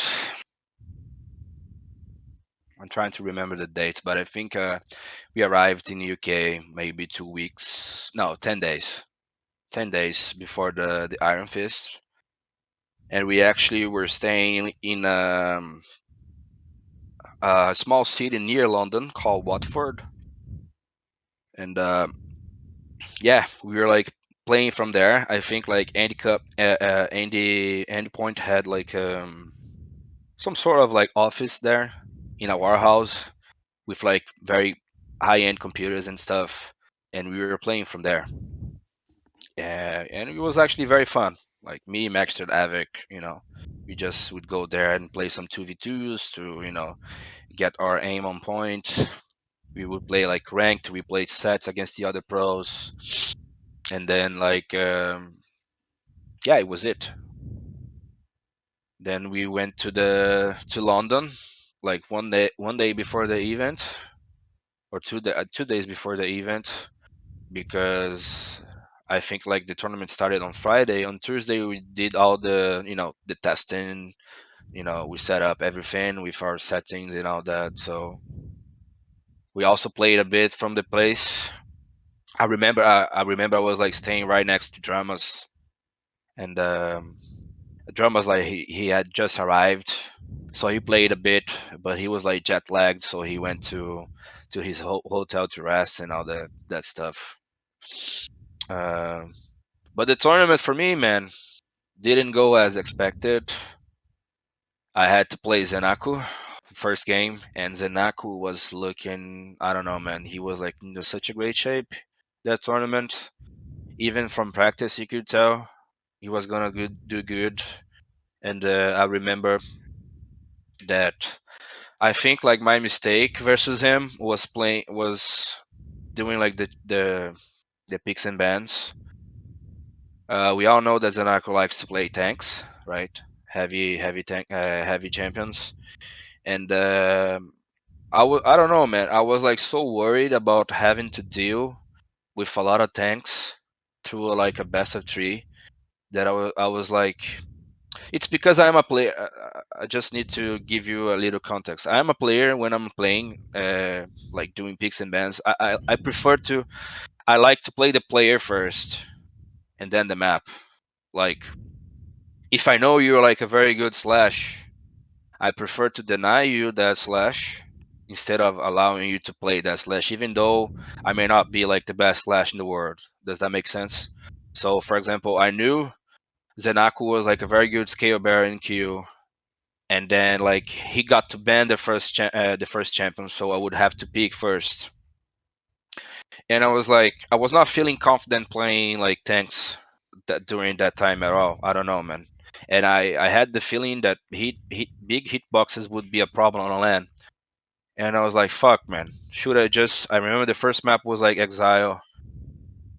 [SPEAKER 2] I'm trying to remember the date, but I think we arrived in UK maybe 2 weeks. No, 10 days. 10 days before the Iron Fist, and we actually were staying in a small city near London called Watford, and yeah, we were like playing from there. I think like Andy Point had like some sort of like office there in a warehouse with like very high end computers and stuff, and we were playing from there. And it was actually very fun. Like me, Maxter, Avic, we just would go there and play some 2v2s to get our aim on point. We would play like ranked. We played sets against the other pros, and then like yeah, it was it. Then we went to London, like one day before the event, or 2 days before the event, because I think like the tournament started on Friday. On Tuesday we did all the testing. We set up everything with our settings and all that. So we also played a bit from the place. I remember I was like staying right next to Dramas, and Dramas like he had just arrived, so he played a bit, but he was like jet lagged, so he went to his hotel to rest and all that stuff. Uh, but the tournament for me, man, didn't go as expected. I had to play Zenaku first game, and Zenaku was looking, I don't know, man. He was like in such a great shape. that tournament. Even from practice, you could tell he was gonna do good. And I remember that I think like my mistake versus him was doing like the picks and bans. We all know that Zanako likes to play tanks, right? Heavy champions. And I don't know, man. I was like so worried about having to deal with a lot of tanks through like a best of three that I was like, it's because I'm a player. I just need to give you a little context. I'm a player when I'm playing, like doing picks and bans. I prefer to. I like to play the player first and then the map. Like if I know you're like a very good slash, I prefer to deny you that slash instead of allowing you to play that slash, even though I may not be like the best slash in the world. Does that make sense? So, for example, I knew Zenaku was like a very good scale bearer in Q, and then like he got to ban the first champion, so I would have to pick first. And I was like, I was not feeling confident playing like tanks during that time at all. I don't know, man. And I had the feeling that big hitboxes would be a problem on land. And I was like, fuck, man. Should I just? I remember the first map was like Exile,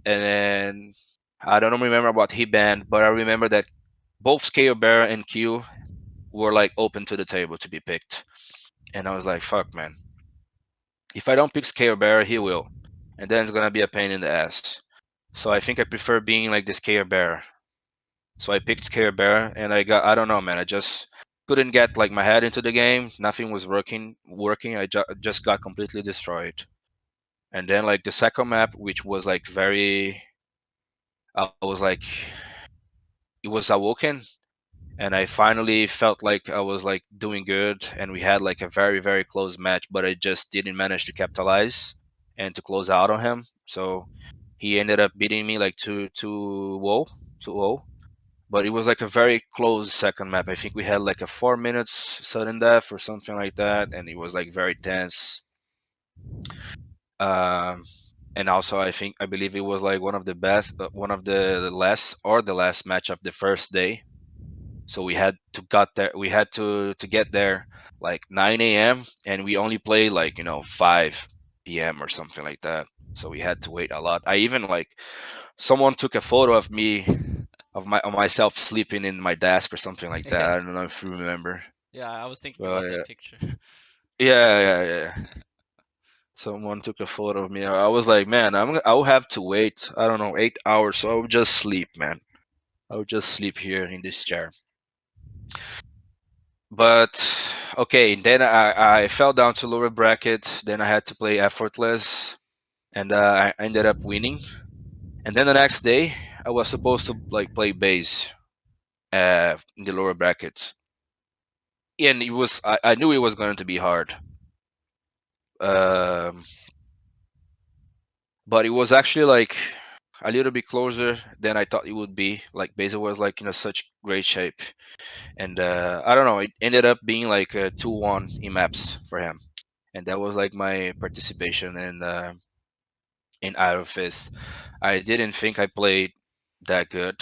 [SPEAKER 2] and then I don't remember what he banned, but I remember that both Scale Bear and Q were like open to the table to be picked. And I was like, fuck, man. If I don't pick Scale Bear, he will, and then it's gonna be a pain in the ass. So I think I prefer being like the Scare Bear. So I picked Scare Bear, and I don't know, man. I just couldn't get like my head into the game. Nothing was working. Just got completely destroyed. And then like the second map, which was like I was like, it was Awoken, and I finally felt like I was like doing good, and we had like a very close match, but I just didn't manage to capitalize and to close out on him. So he ended up beating me like 2-0. But it was like a very close second map. I think we had like a 4 minutes sudden death or something like that, and it was like very tense. Um, and also I believe it was like one of the last or the last match of the first day. So we had to get there like 9 a.m. and we only played like 5 p.m. or something like that. So we had to wait a lot. I even like someone took a photo of me of myself sleeping in my desk or something like that.
[SPEAKER 1] Yeah,
[SPEAKER 2] I don't know if you remember.
[SPEAKER 1] yeah. I was thinking
[SPEAKER 2] But
[SPEAKER 1] about that picture.
[SPEAKER 2] yeah. Someone took a photo of me. I was like, man, I'll have to wait. I don't know, 8 hours. So I'll just sleep, man. I'll just sleep here in this chair. But okay, then I fell down to lower bracket. Then I had to play effortless, and I ended up winning. And then the next day, I was supposed to like play base in the lower brackets, and I knew it was going to be hard. Um, but it was actually like a little bit closer than I thought it would be. Like Beza was like in a such great shape, and I don't know. It ended up being like a 2-1 in maps for him, and that was like my participation in IRONFIST. I didn't think I played that good,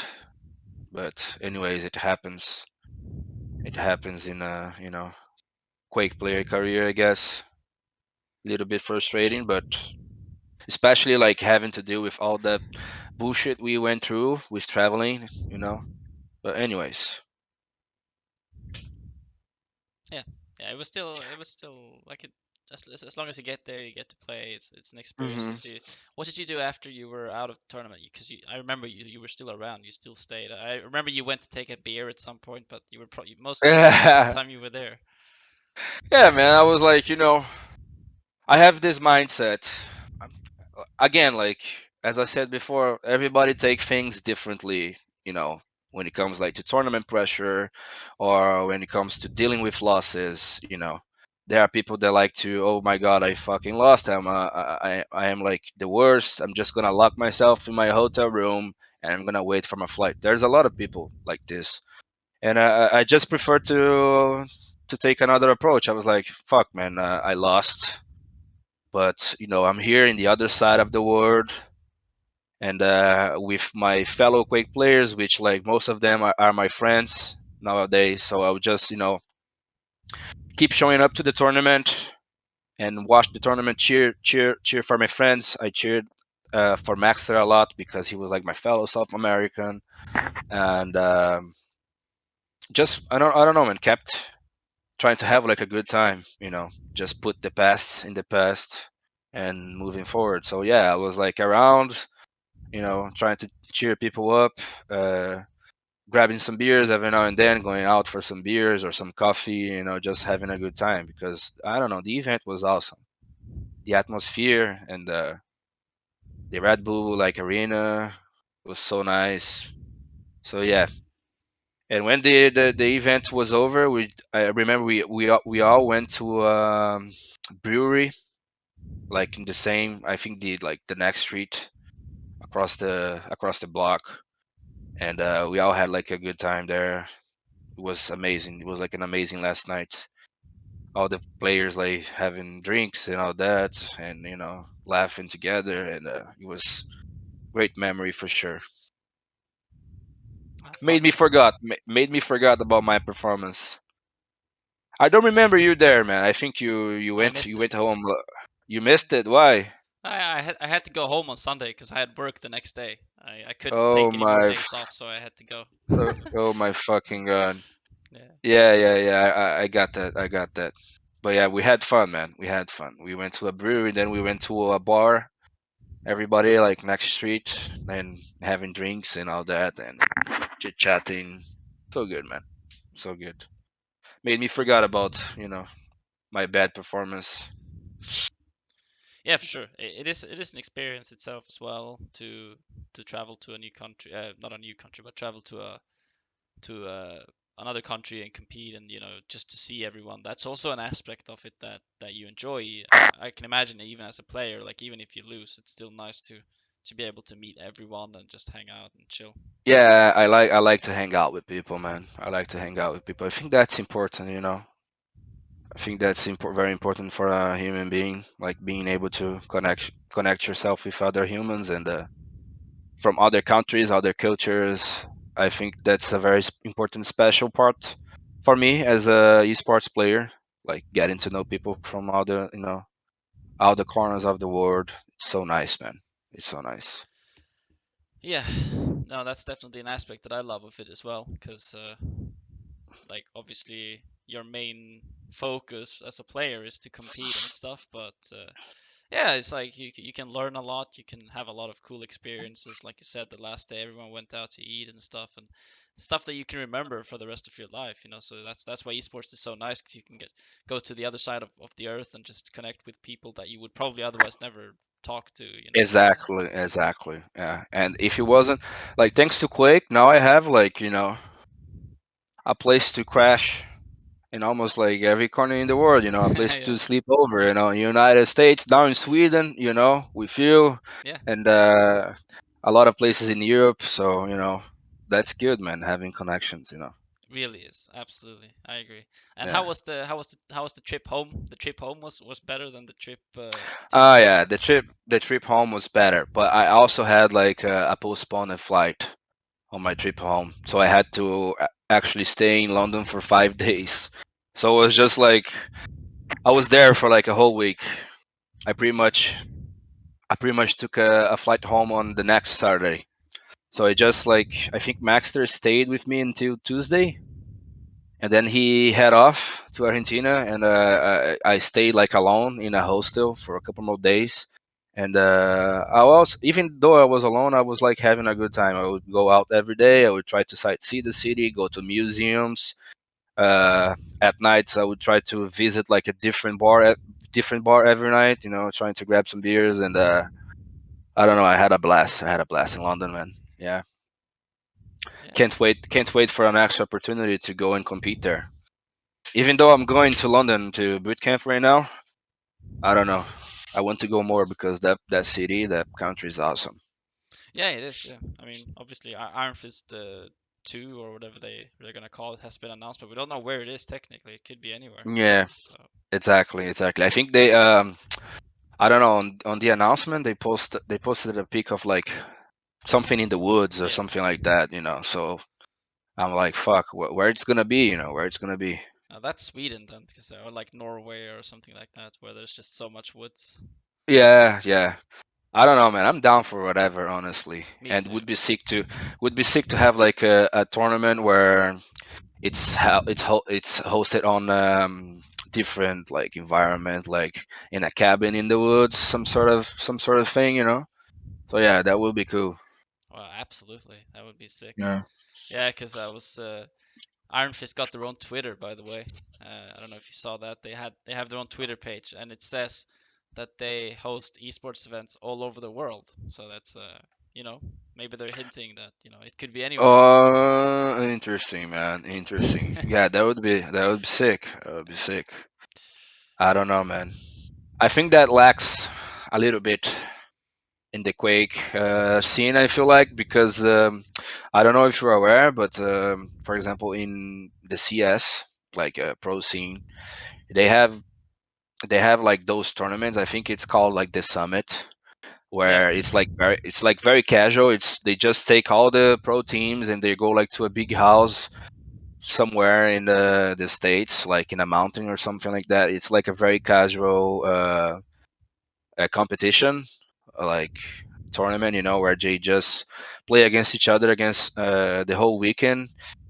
[SPEAKER 2] but anyways, it happens. It happens in Quake player career, I guess. A little bit frustrating, but especially like having to deal with all the bullshit we went through with traveling. But anyways.
[SPEAKER 1] Yeah, yeah. It was still like it. As long as you get there, you get to play. It's an experience
[SPEAKER 2] Hmm.
[SPEAKER 1] to see. What did you do after you were out of the tournament? Because I remember you were still around. You still stayed. I remember you went to take a beer at some point, but you were probably most of the
[SPEAKER 2] Yeah,
[SPEAKER 1] time you were there.
[SPEAKER 2] man. I was like, I have this mindset. Um, Again, like as I said before, everybody take things differently. You know, when it comes like to tournament pressure, or when it comes to dealing with losses. There are people that like to, oh my god, I fucking lost. I am like the worst. I'm just gonna lock myself in my hotel room and I'm gonna wait for my flight. There's a lot of people like this, and I just prefer to take another approach. I was like, fuck, man, I lost, but I'm here in the other side of the world. and with my fellow Quake players, which like most of them are my friends nowadays. So I would just keep showing up to the tournament and watch the tournament, cheer for my friends. I cheered for Maxter a lot because he was like my fellow South American, and just I don't know, man. Kept trying to have like a good time, just put the past in the past and moving forward. So yeah, I was like around, trying to cheer people up, uh, grabbing some beers every now and then, going out for some beers or some coffee, just having a good time because I don't know, the event was awesome. The atmosphere and the Red Bull like arena was so nice. So yeah, and when the event was over, I remember we all went to brewery like in the same, I think the next street across the block, and we all had like a good time there. It was amazing. It was like an amazing last night. All the players like having drinks and all that, and laughing together, and it was great memory for sure.
[SPEAKER 1] Ah,
[SPEAKER 2] Made
[SPEAKER 1] fun,
[SPEAKER 2] me
[SPEAKER 1] fun.
[SPEAKER 2] forgot. Made me forgot about my performance. I don't remember you there, man. I think you
[SPEAKER 1] I
[SPEAKER 2] went
[SPEAKER 1] missed
[SPEAKER 2] you
[SPEAKER 1] it.
[SPEAKER 2] went home. You missed it. Why?
[SPEAKER 1] I had to go home on Sunday because I had work the next day. I couldn't
[SPEAKER 2] Oh
[SPEAKER 1] take any more
[SPEAKER 2] my,
[SPEAKER 1] days off, so I had to go.
[SPEAKER 2] oh my fucking god.
[SPEAKER 1] Yeah.
[SPEAKER 2] Yeah, yeah, yeah. I got that. I got that. But yeah, we had fun, man. We had fun. We went to a brewery, then we went to a bar. Everybody like next street, and having drinks and all that, and chit chatting. So good, man. So good. Made me forgot about my bad performance.
[SPEAKER 1] Yeah, for sure. It is an experience itself as well to travel to a new country, not a new country, but travel to another country and compete, and just to see everyone. That's also an aspect of it that you enjoy. I can imagine even as a player, like even if you lose, it's still nice to be able to meet everyone and just hang out and chill.
[SPEAKER 2] Yeah, I like to hang out with people, man. I like to hang out with people. I think that's important. I think that's very important for a human being, like being able to connect yourself with other humans and from other countries, other cultures. I think that's a very important special part for me as a esports player, like getting to know people from all the corners of the world. It's so nice, man. It's so nice.
[SPEAKER 1] Yeah, no, that's definitely an aspect that I love of it as well, because like obviously your main focus as a player is to compete and stuff, but yeah, it's like you can learn a lot. You can have a lot of cool experiences. Like you said, the last day everyone went out to eat and stuff that you can remember for the rest of your life. So that's why esports is so nice because you can go to the other side of the earth and just connect with people that you would probably otherwise never talk to.
[SPEAKER 2] Exactly, exactly. Yeah. And if it wasn't like thanks to Quake, now I have like, a place to crash in almost like every corner in the world, a place to
[SPEAKER 1] Yeah,
[SPEAKER 2] sleep over, United States, down in Sweden, with you,
[SPEAKER 1] yeah,
[SPEAKER 2] and a lot of places in Europe. So, that's good, man, having connections.
[SPEAKER 1] really is absolutely. I agree. And
[SPEAKER 2] Yeah.
[SPEAKER 1] how was the trip home? The trip home was better than the trip to
[SPEAKER 2] Oh
[SPEAKER 1] Europe.
[SPEAKER 2] yeah, the trip home was better, but I also had like a postponed flight on my trip home, so I had to actually stay in London for 5 days. So it was just like I was there for like a whole week. I pretty much I pretty much took a flight home on the next Saturday. So I think Maxter stayed with me until Tuesday, and then he head off to Argentina, and I stayed like alone in a hostel for a couple more days. And I was, even though I was alone, I was like having a good time. I would go out every day. I would try to sightsee the city, go to museums. At nights, I would try to visit like a different bar every night. Trying to grab some beers, and I don't know. I had a blast. I had a blast in London, man. Yeah,
[SPEAKER 1] Yeah.
[SPEAKER 2] can't wait for an actual opportunity to go and compete there. Even though I'm going to London to boot camp right now, I don't know. I want to go more because that city, that country is awesome.
[SPEAKER 1] Yeah, it is. Yeah, I mean, obviously, Iron Fist 2 or whatever they're gonna call it has been announced, but we don't know where it is technically. It could be anywhere.
[SPEAKER 2] Yeah,
[SPEAKER 1] So
[SPEAKER 2] exactly, exactly. I think I don't know, on the announcement they posted a pic of like something in the woods or
[SPEAKER 1] Yeah.
[SPEAKER 2] something like that, So I'm like, fuck, where it's gonna be, where it's gonna be.
[SPEAKER 1] That's Sweden then, because or like Norway or something like that, where there's just so much woods.
[SPEAKER 2] Yeah, yeah. I don't know, man. I'm down for whatever, honestly.
[SPEAKER 1] Me
[SPEAKER 2] And
[SPEAKER 1] too.
[SPEAKER 2] would be sick to have like a tournament where it's hosted on different like environment, like in a cabin in the woods, some sort of thing, So yeah, that would be cool.
[SPEAKER 1] Well, absolutely, that would be sick.
[SPEAKER 2] Yeah.
[SPEAKER 1] Yeah, because I was Iron Fist got their own Twitter, by the way. I don't know if you saw that. They have their own Twitter page, and it says that they host esports events all over the world. So that's you know, maybe they're hinting that it could be anywhere.
[SPEAKER 2] Interesting, man. Interesting. Yeah, that would be sick. That would be sick. I don't know, man. I think that lacks a little bit in the Quake scene. I feel like because I don't know if you're aware, but for example, in the CS like pro scene, they have they have like those tournaments. I think it's called like the Summit,
[SPEAKER 1] Yeah.
[SPEAKER 2] where it's like very casual. It's they just take all the pro teams and they go like to a big house somewhere in the states, like in a mountain or something like that. It's like a very casual competition, like tournament, where they just play against each other against the whole weekend,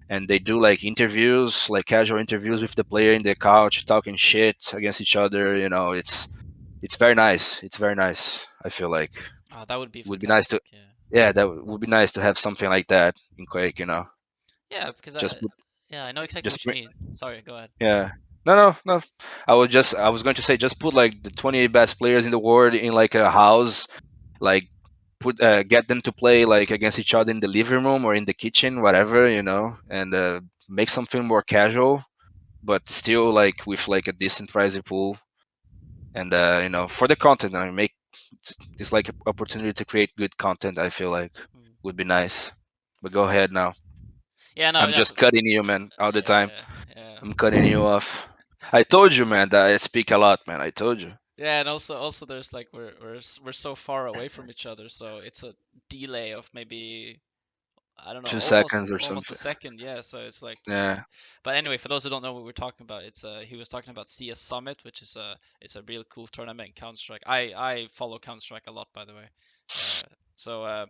[SPEAKER 2] and they do like interviews, like casual interviews with the player in the couch, talking shit against each other. It's very nice. It's very nice. I feel like
[SPEAKER 1] Oh, that would be
[SPEAKER 2] would be nice to,
[SPEAKER 1] fantastic. Yeah.
[SPEAKER 2] yeah, that would be nice to have something like that in Quake.
[SPEAKER 1] Yeah, because
[SPEAKER 2] Just put,
[SPEAKER 1] yeah, I know exactly
[SPEAKER 2] just
[SPEAKER 1] what you
[SPEAKER 2] bring,
[SPEAKER 1] mean. Sorry, go ahead.
[SPEAKER 2] yeah. No, no, no. I was going to say just put like the 28 best players in the world in like a house, like get them to play like against each other in the living room or in the kitchen, whatever, and make something more casual, but still like with like a decent prize pool, and for the content, I make it's like an opportunity to create good content. I feel like
[SPEAKER 1] Mm.
[SPEAKER 2] would be nice. But go ahead now.
[SPEAKER 1] Yeah, no,
[SPEAKER 2] I'm
[SPEAKER 1] no,
[SPEAKER 2] just cutting you, man, all the time.
[SPEAKER 1] yeah, yeah.
[SPEAKER 2] I'm cutting you off. I told you, man, that I speak a lot, man. I told you.
[SPEAKER 1] Yeah, and also there's like we're so far away from each other, so it's a delay of maybe I don't know,
[SPEAKER 2] Two
[SPEAKER 1] almost
[SPEAKER 2] seconds or
[SPEAKER 1] almost a
[SPEAKER 2] something.
[SPEAKER 1] second. Yeah, so it's like
[SPEAKER 2] Yeah.
[SPEAKER 1] but anyway, for those who don't know what we're talking about, it's he was talking about CS Summit, which is it's a real cool tournament in Counter-Strike. I follow Counter-Strike a lot, by the way. So uh,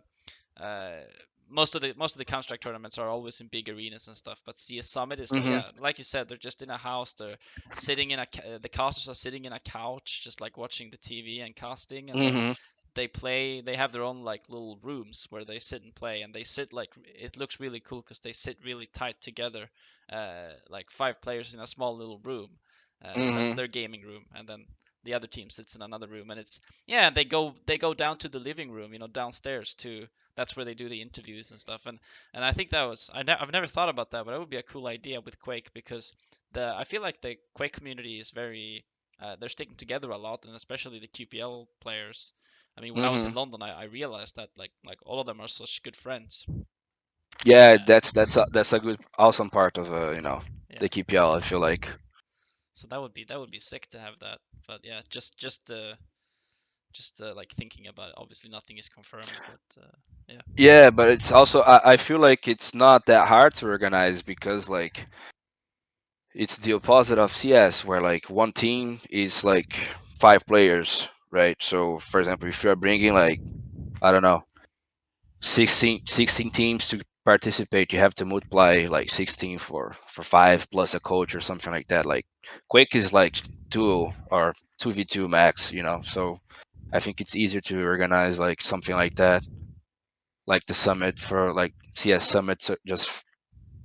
[SPEAKER 1] most of the Counter Strike tournaments are always in big arenas and stuff. But CS Summit is like
[SPEAKER 2] Mhm.
[SPEAKER 1] yeah, like you said, they're just in a house. They're sitting in the casters are sitting in a couch, just like watching the TV and casting, and then
[SPEAKER 2] Mhm.
[SPEAKER 1] they play. They have their own like little rooms where they sit and play, and they sit like it looks really cool because they sit really tight together, like 5 players in a small little room. That's
[SPEAKER 2] Mhm.
[SPEAKER 1] their gaming room, and then the other team sits in another room, and it's yeah, they go down to the living room, downstairs to that's where they do the interviews and stuff. And I think that was I've never thought about that, but that would be a cool idea with Quake because the I feel like the Quake community is very they're sticking together a lot, and especially the QPL players. I mean, when I was in
[SPEAKER 2] Mhm.
[SPEAKER 1] London, I realized that like all of them are such good friends.
[SPEAKER 2] Yeah,
[SPEAKER 1] Uh,
[SPEAKER 2] that's a good, awesome part of
[SPEAKER 1] yeah,
[SPEAKER 2] the KPL. I feel like.
[SPEAKER 1] so that would be sick to have that. But yeah, just like thinking about it. Obviously, nothing is confirmed, but yeah.
[SPEAKER 2] Yeah, but it's also I feel like it's not that hard to organize because like it's the opposite of CS where like one team is like 5 players, right? So for example, if you're bringing like I don't know 16 teams to participate, you have to multiply like 16 for 5 plus a coach or something like that. Like Quake is like 2 or 2v2 max, So I think it's easier to organize like something like that, like the summit for like CS summit, just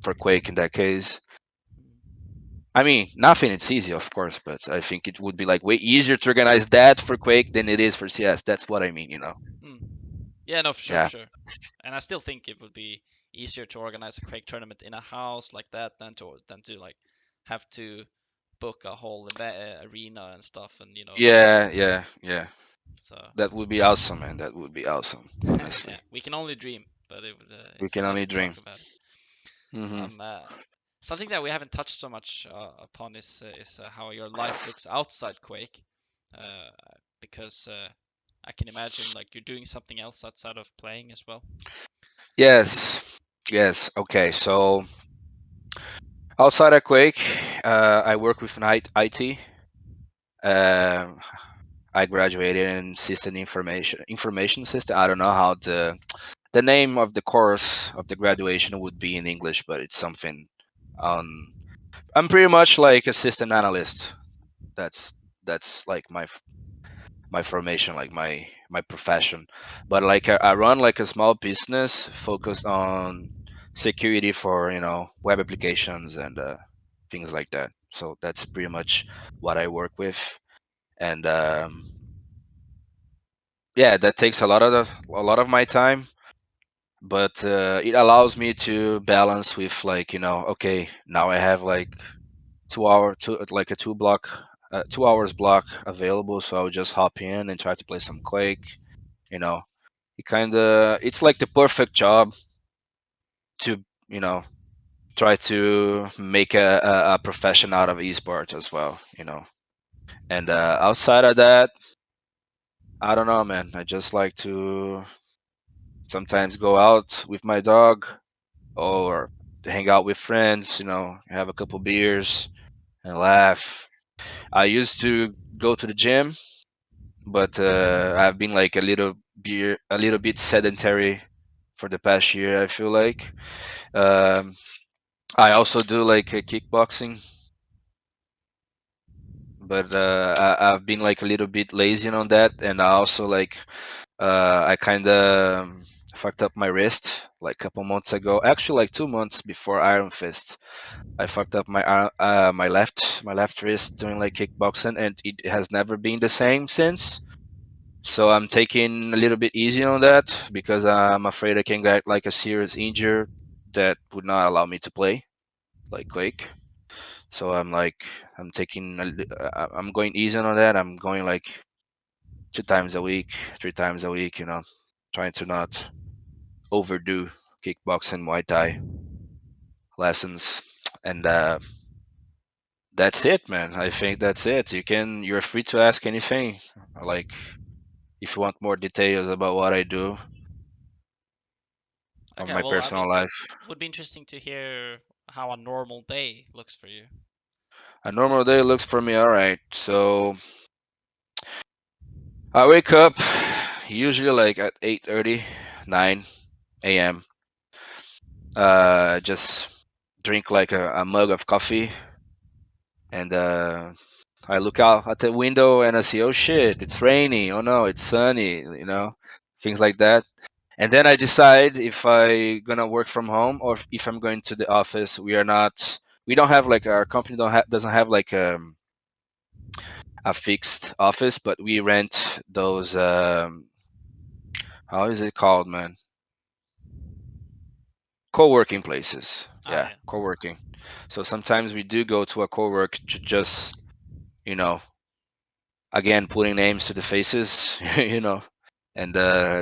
[SPEAKER 2] for Quake in that case. I mean, nothing it's easy, of course, but I think it would be like way easier to organize that for Quake than it is for CS. That's what I mean.
[SPEAKER 1] Mm. Yeah, no, for sure, for
[SPEAKER 2] Yeah.
[SPEAKER 1] sure. And I still think it would be easier to organize a Quake tournament in a house like that than to like have to book a whole arena and stuff, and
[SPEAKER 2] Yeah, yeah, yeah.
[SPEAKER 1] so
[SPEAKER 2] That would be awesome, man. That would be awesome, honestly.
[SPEAKER 1] yeah, we can only dream, but
[SPEAKER 2] We
[SPEAKER 1] it's
[SPEAKER 2] can
[SPEAKER 1] nice
[SPEAKER 2] only
[SPEAKER 1] to
[SPEAKER 2] dream.
[SPEAKER 1] talk about it.
[SPEAKER 2] Hmm.
[SPEAKER 1] Um, uh, Something that we haven't touched so much upon is how your life looks outside Quake, uh, because I can imagine like you're doing something else outside of playing as well.
[SPEAKER 2] Yes, yes. Okay, so outside of Quake, I work with an IT. Uh, I graduated in system information system. I don't know how the name of the course of the graduation would be in English, but it's something. Um, I'm pretty much like a system analyst. That's that's like my formation, like my profession. But like I run like a small business focused on security for web applications and things like that. So that's pretty much what I work with, and yeah, that takes a lot of my time. But it allows me to balance with like okay, now I have like 2 hour two like a 2 hours block available, so I'll just hop in and try to play some Quake. You know, it's like the perfect job to you know try to make a profession out of esports as well. And outside of that, I don't know, man. I just like to sometimes go out with my dog or hang out with friends. Have a couple beers and laugh. I used to go to the gym, but I've been like a little bit sedentary for the past year. I feel like. Um, I also do like kickboxing, but I've been like a little bit lazy on that, and I also like I kind of fucked up my wrist like a couple months ago. Actually, like 2 months before Iron Fist, I fucked up my left wrist doing like kickboxing, and it has never been the same since. So I'm taking a little bit easy on that because I'm afraid I can get like a serious injury that would not allow me to play like Quake. So I'm taking I'm going easy on that. I'm going like 2 times a week, 3 times a week. Trying to not overdo kickboxing, Muay Thai lessons, and that's it, man. I think that's it. You're free to ask anything, like if you want more details about what I do on
[SPEAKER 1] Okay,
[SPEAKER 2] my
[SPEAKER 1] well, I
[SPEAKER 2] personal
[SPEAKER 1] mean,
[SPEAKER 2] life.
[SPEAKER 1] would be interesting to hear how a normal day looks for you.
[SPEAKER 2] A normal day looks for me all right. So I wake up usually like at 8:30, 9 a.m. Just drink like a mug of coffee, and I look out at the window and I see, oh shit, it's raining. Oh no, it's sunny. Things like that. And then I decide if I gonna work from home or if I'm going to the office. We don't have like our company doesn't have like a fixed office, but we rent those. How is it called, man? Co-working places.
[SPEAKER 1] Ah,
[SPEAKER 2] Yeah,
[SPEAKER 1] yeah.
[SPEAKER 2] co-working. So sometimes we do go to a co-work to just, you know, again putting names to the faces, and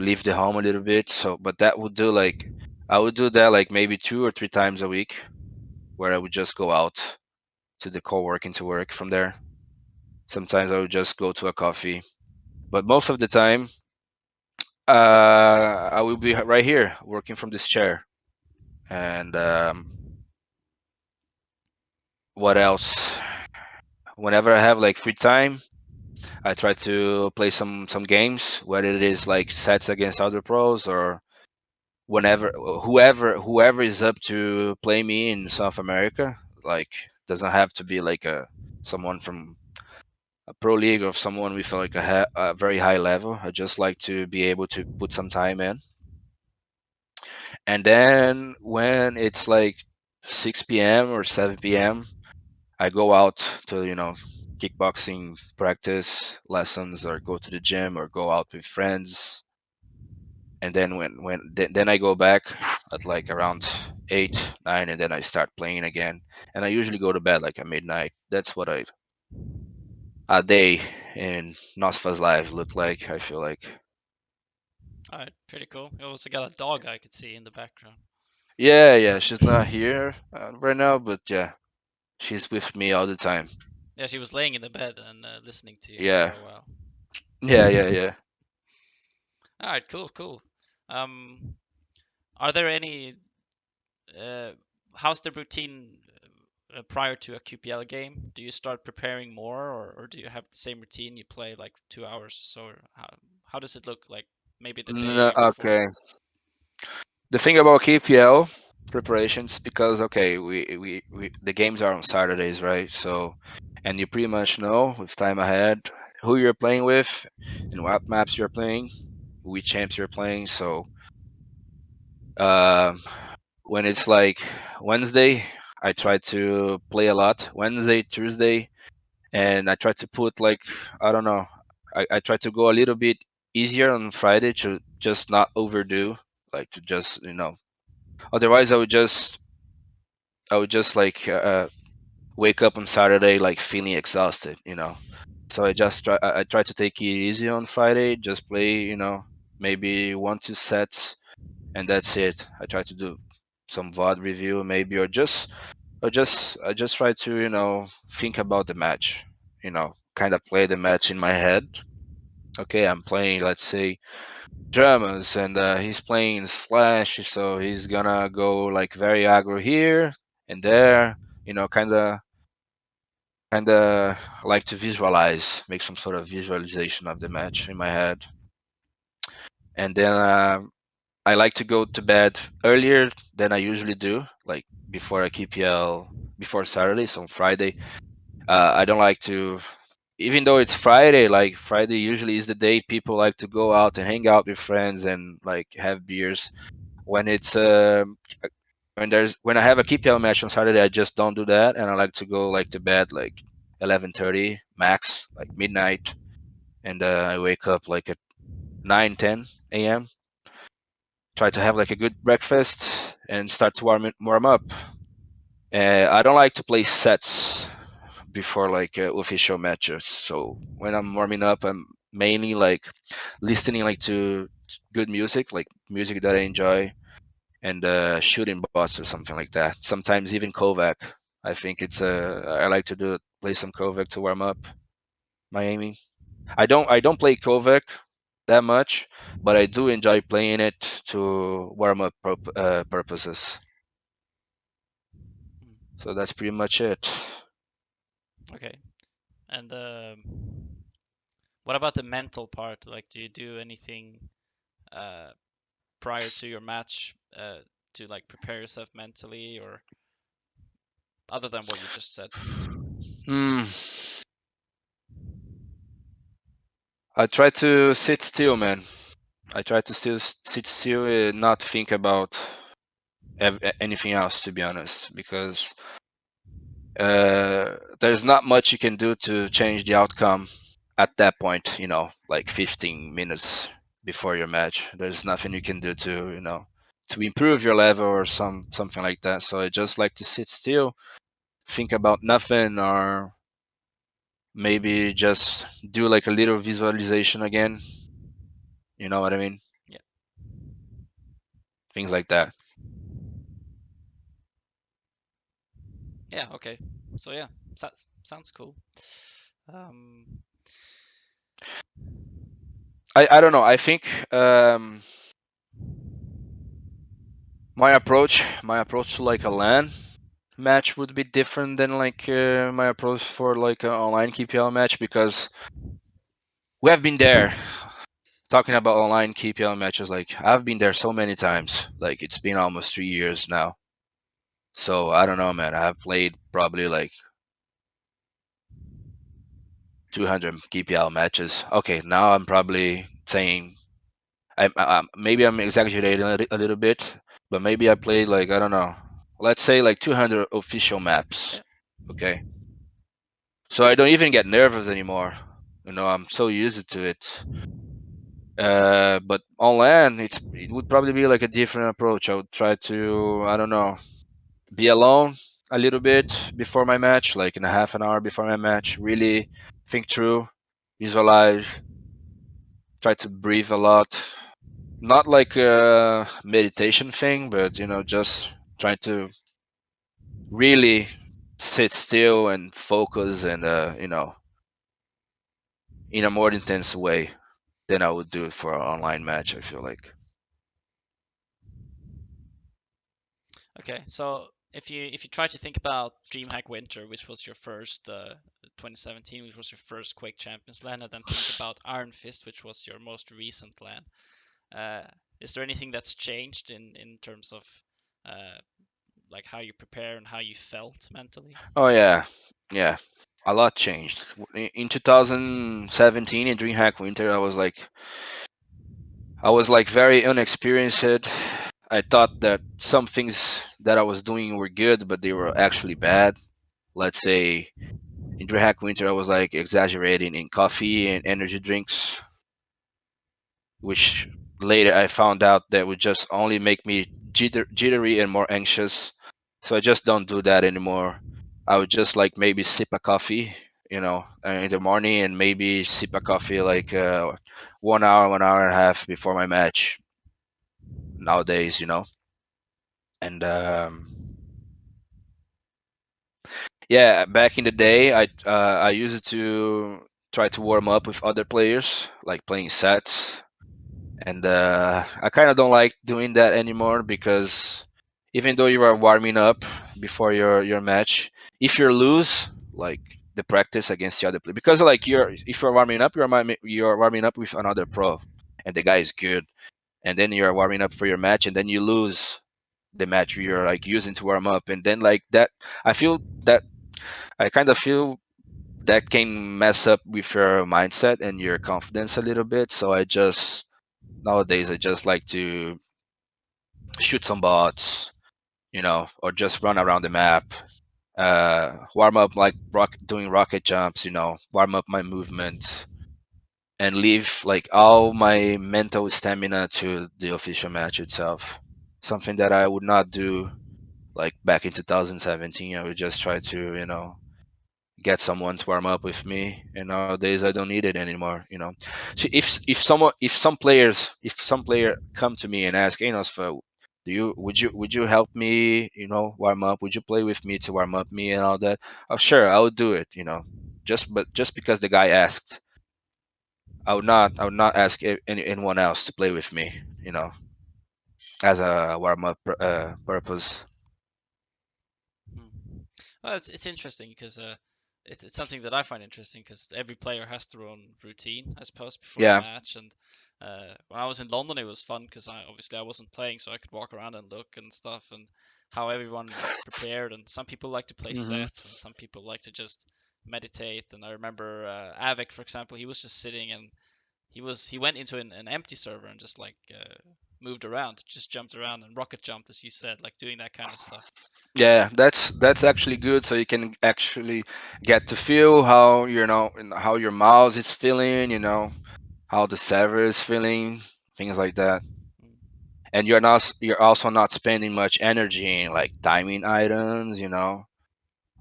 [SPEAKER 2] leave the home a little bit. So, but that would do like I would do that like maybe 2 or 3 times a week, where I would just go out to the co-working to work from there. Sometimes I would just go to a coffee, but most of the time, I will be right here working from this chair. And what else? Whenever I have like free time, I try to play some games, whether it is like sets against other pros or whenever whoever is up to play me in South America. Like doesn't have to be like someone from a pro league or someone with like a very high level. I just like to be able to put some time in, and then when it's like 6 p.m. or 7 p.m., I go out to kickboxing practice lessons or go to the gym or go out with friends. And then then I go back at like around 8 9, and then I start playing again. And I usually go to bed like at midnight. That's what a day in Nosfa's life look like, I feel like.
[SPEAKER 1] All right, pretty cool. You also got a dog I could see in the background.
[SPEAKER 2] Yeah, yeah, she's not here right now, but yeah, she's with me all the time.
[SPEAKER 1] Yeah, she was laying in the bed and listening to you for
[SPEAKER 2] Yeah,
[SPEAKER 1] a while.
[SPEAKER 2] yeah, yeah, yeah.
[SPEAKER 1] All right, cool, cool. Um, are there any uh, how's the routine prior to a QPL game? Do you start preparing more, or do you have the same routine? You play like 2 hours or so? Or how does it look like? Maybe the day before.
[SPEAKER 2] Okay. The thing about KPL preparations, because okay, we the games are on Saturdays, right? So, and you pretty much know with time ahead who you're playing with and what maps you're playing, which champs you're playing. So, um, when it's like Wednesday, I try to play a lot. Wednesday, Tuesday, and I try to put like I don't know. I try to go a little bit easier on Friday to just not overdo, like to just Otherwise, I would just like wake up on Saturday like feeling exhausted. So I try to take it easy on Friday, just play, maybe 1 2 sets, and that's it. I try to do some VOD review maybe, or just I just try to think about the match, kind of play the match in my head. Okay, I'm playing, let's say, dramas, and he's playing slash, so he's gonna go like very aggro here and there, kind of like to visualize, make some sort of visualization of the match in my head. And then I like to go to bed earlier than I usually do, like before a KPL, before Saturday. So on Friday, I don't like to, even though it's Friday, like Friday usually is the day people like to go out and hang out with friends and like have beers. When it's when I have a KPL match on Saturday, I just don't do that, and I like to go like to bed like 11:30 max, like midnight, and I wake up like at 9 10 a.m. Try to have like a good breakfast and start to warm up. I don't like to play sets before like official matches. So when I'm warming up, I'm mainly like listening like to good music, like music that I enjoy, and shooting bots or something like that. Sometimes even Kovac. I think I like to play some Kovac to warm up my aiming. I don't play Kovac that much, but I do enjoy playing it to warm up purposes.
[SPEAKER 1] Hmm.
[SPEAKER 2] So that's pretty much it.
[SPEAKER 1] Okay. And what about the mental part? Like, do you do anything uh, prior to your match to like prepare yourself mentally, or other than what you just said?
[SPEAKER 2] Hmm. I try to sit still, man. I try to still sit still and not think about anything else, to be honest, because there's not much you can do to change the outcome at that point. Like 15 minutes before your match, there's nothing you can do to improve your level or something like that. So I just like to sit still, think about nothing, or maybe just do like a little visualization again. You know what I mean?
[SPEAKER 1] Yeah.
[SPEAKER 2] Things like that.
[SPEAKER 1] Yeah. Okay. So yeah, sounds cool. Um,
[SPEAKER 2] I don't know. I think my approach to like a LAN match would be different than like my approach for like an online KPL match, because we have been there talking about online KPL matches. Like I've been there so many times. Like it's been almost 3 years now. So I don't know, man. I have played probably like 200 KPL matches. Okay, now I'm probably saying maybe I'm exaggerating a little bit, but maybe I played like I don't know. Let's say like 200 official maps.
[SPEAKER 1] yeah.
[SPEAKER 2] Okay, so I don't even get nervous anymore. I'm so used to it. But on LAN, it would probably be like a different approach. I would try to, I don't know, be alone a little bit before my match, like in a half an hour before my match. Really think through, visualize, try to breathe a lot. Not like a meditation thing, but just trying to really sit still and focus, and in a more intense way. then I would do it for an online match. I feel like.
[SPEAKER 1] Okay, so if you try to think about DreamHack Winter, which was your first 2017, which was your first Quake Champions LAN, and then think about Iron Fist, which was your most recent LAN, uh, is there anything that's changed in terms of uh, like how you prepare and how you felt mentally?
[SPEAKER 2] Oh yeah, yeah. A lot changed. In 2017 in DreamHack Winter, I was like very unexperienced. I thought that some things that I was doing were good, but they were actually bad. Let's say in DreamHack Winter, I was like exaggerating in coffee and energy drinks, which later I found out that would just only make me jittery and more anxious. So I just don't do that anymore. I would just like maybe sip a coffee, in the morning, and maybe sip a coffee like 1 hour, 1 hour and a half before my match nowadays. And yeah, back in the day, I used to try to warm up with other players, like playing sets. And I kind of don't like doing that anymore because even though you are warming up before your match, if you lose, like the practice against the other player, because like if you're warming up, you're warming up with another pro, and the guy is good, and then you're warming up for your match, and then you lose the match you're like using to warm up, and then like that, I feel that I kind of feel that can mess up with your mindset and your confidence a little bit. So nowadays I just like to shoot some bots, or just run around the map, warm up like doing rocket jumps, warm up my movement, and leave like all my mental stamina to the official match itself. Something that I would not do like back in 2017. I would just try to, get someone to warm up with me, and nowadays I don't need it anymore. So if some player come to me and ask, hey Nosfa, would you help me, warm up, would you play with me to warm up me and all that? Oh sure, I would do it. Just because the guy asked, I would not ask anyone else to play with me, as a warm up purpose.
[SPEAKER 1] Hmm. Well, it's interesting because it's something that I find interesting because every player has their own routine, I suppose, before the
[SPEAKER 2] Yeah.
[SPEAKER 1] match. And when I was in London, it was fun because I wasn't playing, so I could walk around and look and stuff, and how everyone prepared. And some people like to play
[SPEAKER 2] Hmm.
[SPEAKER 1] sets, and some people like to just meditate. And I remember Avik, for example, he was just sitting and he went into an empty server and just like moved around, just jumped around and rocket jumped, as you said, like doing that kind of stuff.
[SPEAKER 2] Yeah, that's actually good. So you can actually get to feel how how your mouse is feeling, how the server is feeling, things like that.
[SPEAKER 1] Mm.
[SPEAKER 2] And you're also not spending much energy in like timing items,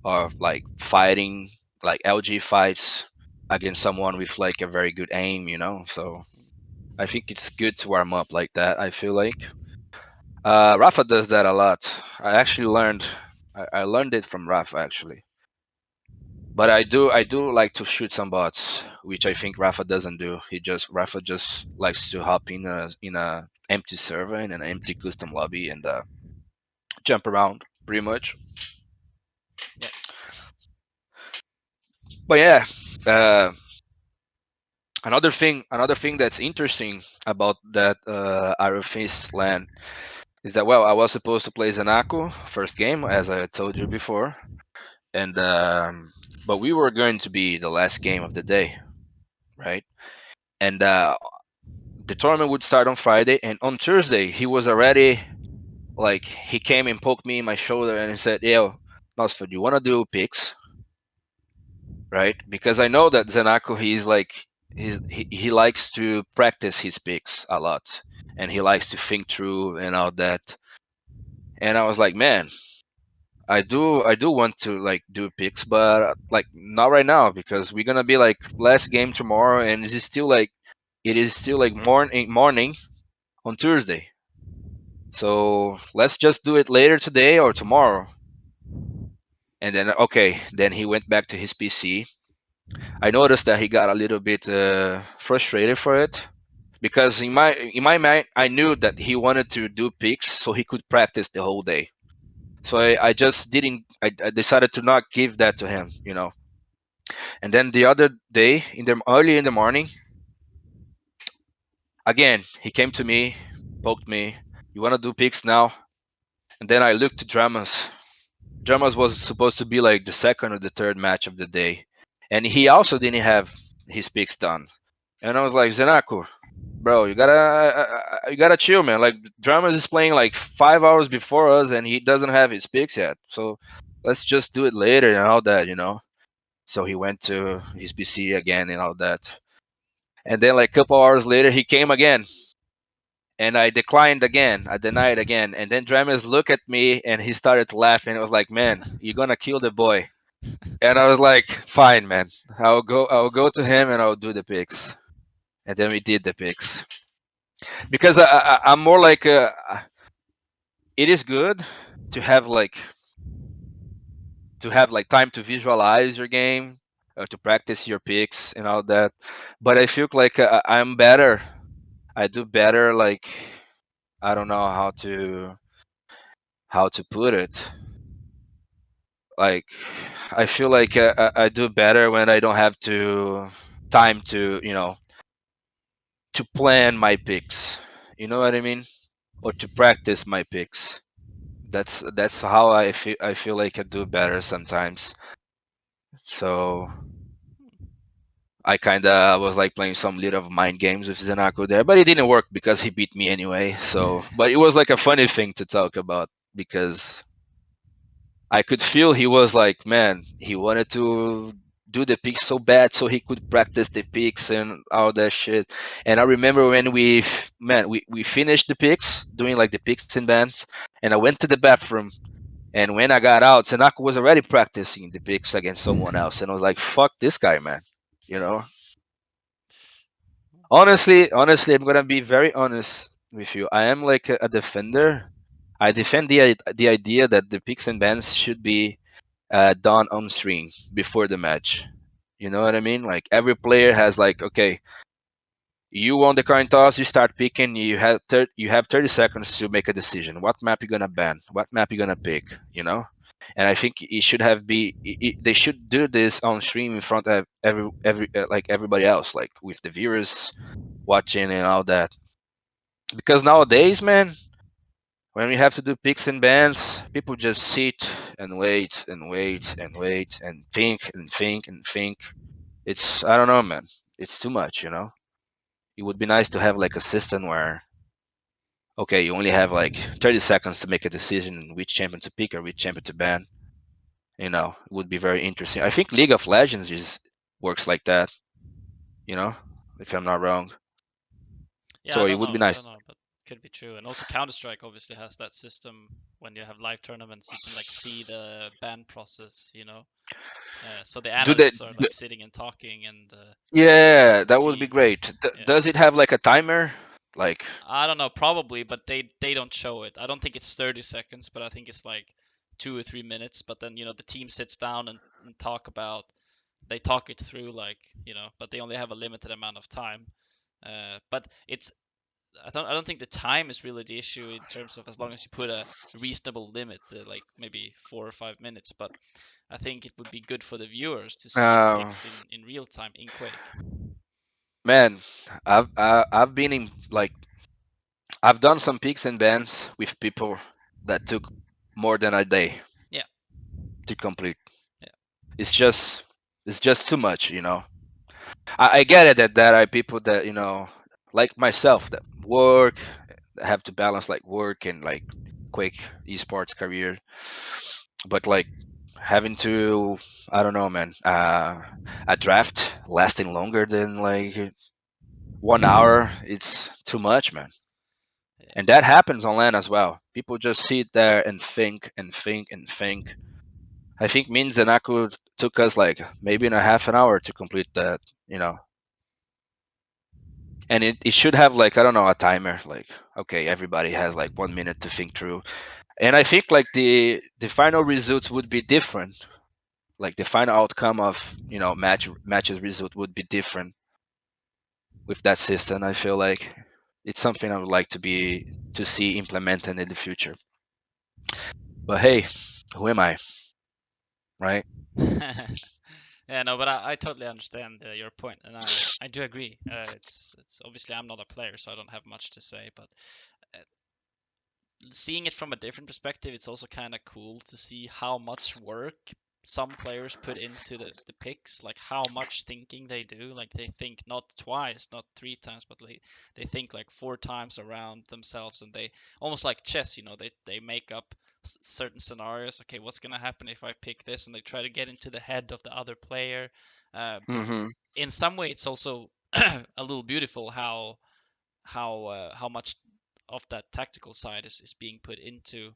[SPEAKER 2] or like fighting like LG fights against someone with like a very good aim. So I think it's good to warm up like that. I feel like Rafa does that a lot. I learned it from Rafa actually. But I do like to shoot some bots, which I think Rafa doesn't do. Rafa just likes to hop in a empty server, in an empty custom lobby, and jump around pretty much.
[SPEAKER 1] Yeah.
[SPEAKER 2] But yeah, uh, another thing that's interesting about that IRONFIST LAN is that, well, I was supposed to play Zanaco first game, as I told you before, and but we were going to be the last game of the day, right? And the tournament would start on Friday, and on Thursday he was already like, he came and poked me in my shoulder and he said, "Yo, Nosford, you want to do picks, right?" Because I know that Zenako, he likes to practice his picks a lot, and he likes to think through and all that. And I was like, man, I do want to like do picks, but like not right now because we're gonna be like last game tomorrow, and it is still like morning on Tuesday. So let's just do it later today or tomorrow. And then, okay, then he went back to his PC. I noticed that he got a little bit frustrated for it. because in my mind I knew that he wanted to do picks so he could practice the whole day. So I just didn't. I decided to not give that to him, you know. And then the other day, in the early in the morning, again he came to me, poked me. You want to do picks now? And then I looked to dramas. Dramas was supposed to be like the second or the third match of the day, and he also didn't have his picks done. And I was like, Zenako, bro, you gotta chill, man. Like Dramas is playing like 5 hours before us, and he doesn't have his picks yet. So let's just do it later and all that, you know. So he went to his PC again and all that. And then like a couple hours later, he came again, and I declined again. I denied again. And then Dramas looked at me and he started laughing. I was like, man, you're gonna kill the boy. And I was like, fine, man. I'll go to him and I'll do the picks. And then we did the picks because I'm more like it is good to have like time to visualize your game or to practice your picks and all that. But I feel like I'm better. I do better. Like I don't know how to put it. Like I feel like I do better when I don't have to time to to plan my picks. You know what I mean? Or to practice my picks. That's how I feel like I do better sometimes. So I kind of was like playing some little mind games with Zenako there, but it didn't work because he beat me anyway. So, but it was like a funny thing to talk about because I could feel he was like, man, he wanted to do the picks so bad so he could practice the picks and all that shit. And I remember when we finished the picks, doing like the picks and bands, and I went to the bathroom. And when I got out, Tanaka was already practicing the picks against someone else, and I was like, "Fuck this guy, man!" You know. Honestly, I'm gonna be very honest with you. I am like a defender. I defend the idea that the picks and bans should be done on stream before the match. You know what I mean? Like every player has like, okay, you won the coin toss, you start picking, you have 30 seconds to make a decision. What map you gonna ban? What map you gonna pick? You know? And I think it should have they should do this on stream in front of every like everybody else, like with the viewers watching and all that. Because nowadays, man, when we have to do picks and bans, people just sit and wait and wait and wait and think and think and think. It's I don't know, man. It's too much, you know. It would be nice to have like a system where okay, you only have like 30 seconds to make a decision on which champion to pick or which champion to ban. You know, it would be very interesting. I think League of Legends is works like that, you know, if I'm not wrong.
[SPEAKER 1] Yeah,
[SPEAKER 2] So it would be
[SPEAKER 1] I don't
[SPEAKER 2] nice.
[SPEAKER 1] know, but could be true. And also Counter Strike obviously has that system when you have live tournaments, you can like see the ban process, you know. So the
[SPEAKER 2] Do they?
[SPEAKER 1] analysts are like sitting and talking, and you
[SPEAKER 2] Yeah,
[SPEAKER 1] get to
[SPEAKER 2] that would be
[SPEAKER 1] see.
[SPEAKER 2] great.
[SPEAKER 1] Yeah,
[SPEAKER 2] Does it have like a timer? Like,
[SPEAKER 1] I don't know, probably, but they don't show it. I don't think it's 30 seconds, but I think it's like 2 or 3 minutes. But then the team sits down and talk about they talk it through like but they only have a limited amount of time. But it's I don't think the time is really the issue in terms of as long as you put a reasonable limit, like maybe 4 or 5 minutes. But I think it would be good for the viewers to see the
[SPEAKER 2] uh,
[SPEAKER 1] picks in real time in Quake.
[SPEAKER 2] man, I've been in like I've done some picks and bans with people that took more than a day
[SPEAKER 1] Yeah,
[SPEAKER 2] to complete.
[SPEAKER 1] yeah,
[SPEAKER 2] It's just it's just too much, you know. I get it that there are people that like myself, that work, that have to balance like work and like quick esports career, but like having to, I don't know, man, a draft lasting longer than like 1 hour, it's too much, man.
[SPEAKER 1] yeah.
[SPEAKER 2] And that happens on land as well. People just sit there and think and think and think. I think Min and Aku took us like maybe in a half an hour to complete that, you know. And it should have like, I don't know, a timer. Like, okay, everybody has like 1 minute to think through. And I think like the final results would be different. Like the final outcome of matches result would be different with that system. I feel like it's something I would like to see implemented in the future. But hey, who am I, right?
[SPEAKER 1] Yeah, no, but I totally understand your point, and I do agree. It's obviously I'm not a player, so I don't have much to say, but uh, seeing it from a different perspective, it's also kind of cool to see how much work some players put into the picks, like how much thinking they do. Like they think not twice, not three times, but they think like four times around themselves, and they almost like chess, they make up certain scenarios. Okay, what's gonna happen if I pick this? And they try to get into the head of the other player. Uh,
[SPEAKER 2] Hmm.
[SPEAKER 1] in some way, it's also a little beautiful how much of that tactical side is being put into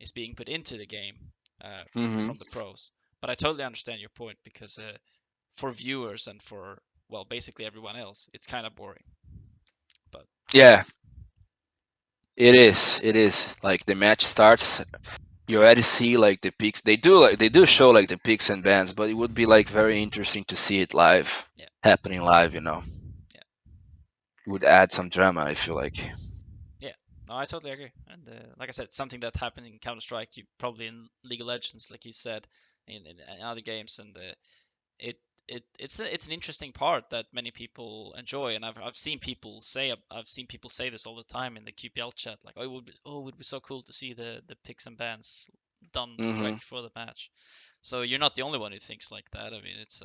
[SPEAKER 1] the game
[SPEAKER 2] Hmm.
[SPEAKER 1] from the pros. But I totally understand your point because for viewers and for well basically everyone else, it's kind of boring. But
[SPEAKER 2] Yeah, it is. It is. Like the match starts, you already see like the peaks. They do show like the peaks and bans, but it would be like very interesting to see it live,
[SPEAKER 1] yeah,
[SPEAKER 2] happening live. You know,
[SPEAKER 1] yeah,
[SPEAKER 2] it would add some drama. I feel like.
[SPEAKER 1] yeah. No, I totally agree. And like I said, something that happened in Counter Strike, you probably in League of Legends, like you said, in other games, and it it's an interesting part that many people enjoy, and I've seen people say this all the time in the QPL chat, like it would be so cool to see the picks and bans done
[SPEAKER 2] Hmm.
[SPEAKER 1] right before the match. So you're not the only one who thinks like that. I mean, it's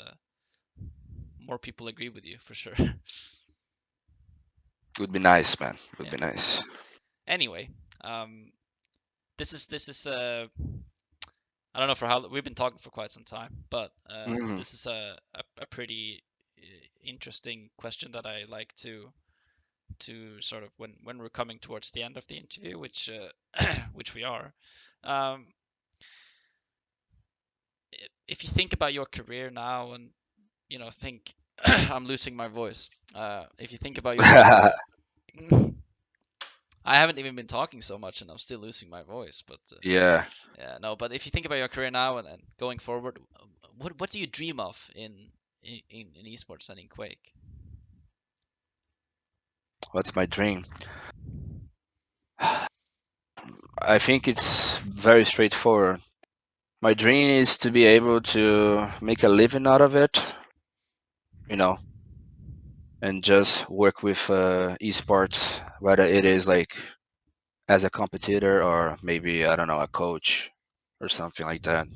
[SPEAKER 1] more people agree with you for sure.
[SPEAKER 2] Would be nice, man. Would
[SPEAKER 1] Yeah.
[SPEAKER 2] be nice.
[SPEAKER 1] Anyway, um, this is I don't know for how we've been talking for quite some time, but
[SPEAKER 2] Hmm.
[SPEAKER 1] this is a pretty interesting question that I like to sort of when we're coming towards the end of the interview, which which we are. Um, if you think about your career now, and think I'm losing my voice. If you think about your career, I haven't even been talking so much, and I'm still losing my voice. But
[SPEAKER 2] Yeah.
[SPEAKER 1] yeah, no. But if you think about your career now and going forward, what do you dream of in esports and in Quake?
[SPEAKER 2] What's my dream? I think it's very straightforward. My dream is to be able to make a living out of it, you know, and just work with esports, whether it is like as a competitor or maybe, I don't know, a coach or something like that.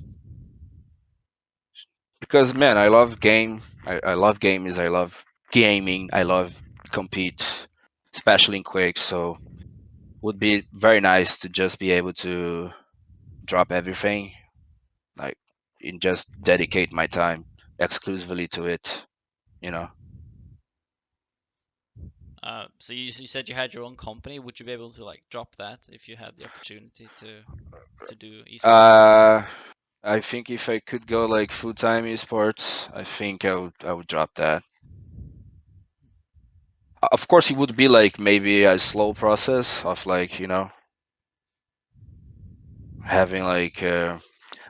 [SPEAKER 2] Because man, I love I love games. I love gaming. I love compete, especially in Quake. So would be very nice to just be able to drop everything, like, and just dedicate my time exclusively to it. You know.
[SPEAKER 1] So you said you had your own company. Would you be able to like drop that if you had the opportunity to do esports full time?
[SPEAKER 2] Uh, I think if I could go like full time esports, I think I would drop that. Of course, it would be like maybe a slow process of like, having like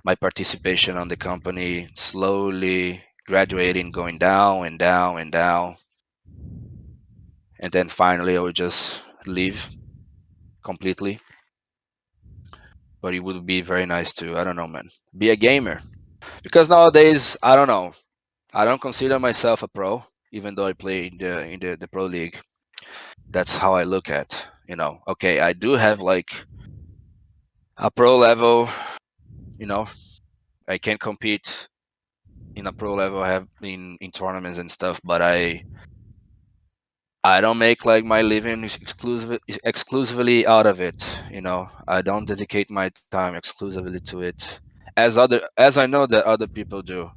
[SPEAKER 2] my participation on the company slowly graduating, going down and down and down, and then finally I would just leave completely. But it would be very nice to, I don't know, man, be a gamer. Because nowadays, I don't know, I don't consider myself a pro, even though I play in the pro league. That's how I look at, okay, I do have like a pro level, you know, I can compete in a pro level, I have in tournaments and stuff, but I don't make like my living exclusively out of it. I don't dedicate my time exclusively to it, as I know that other people do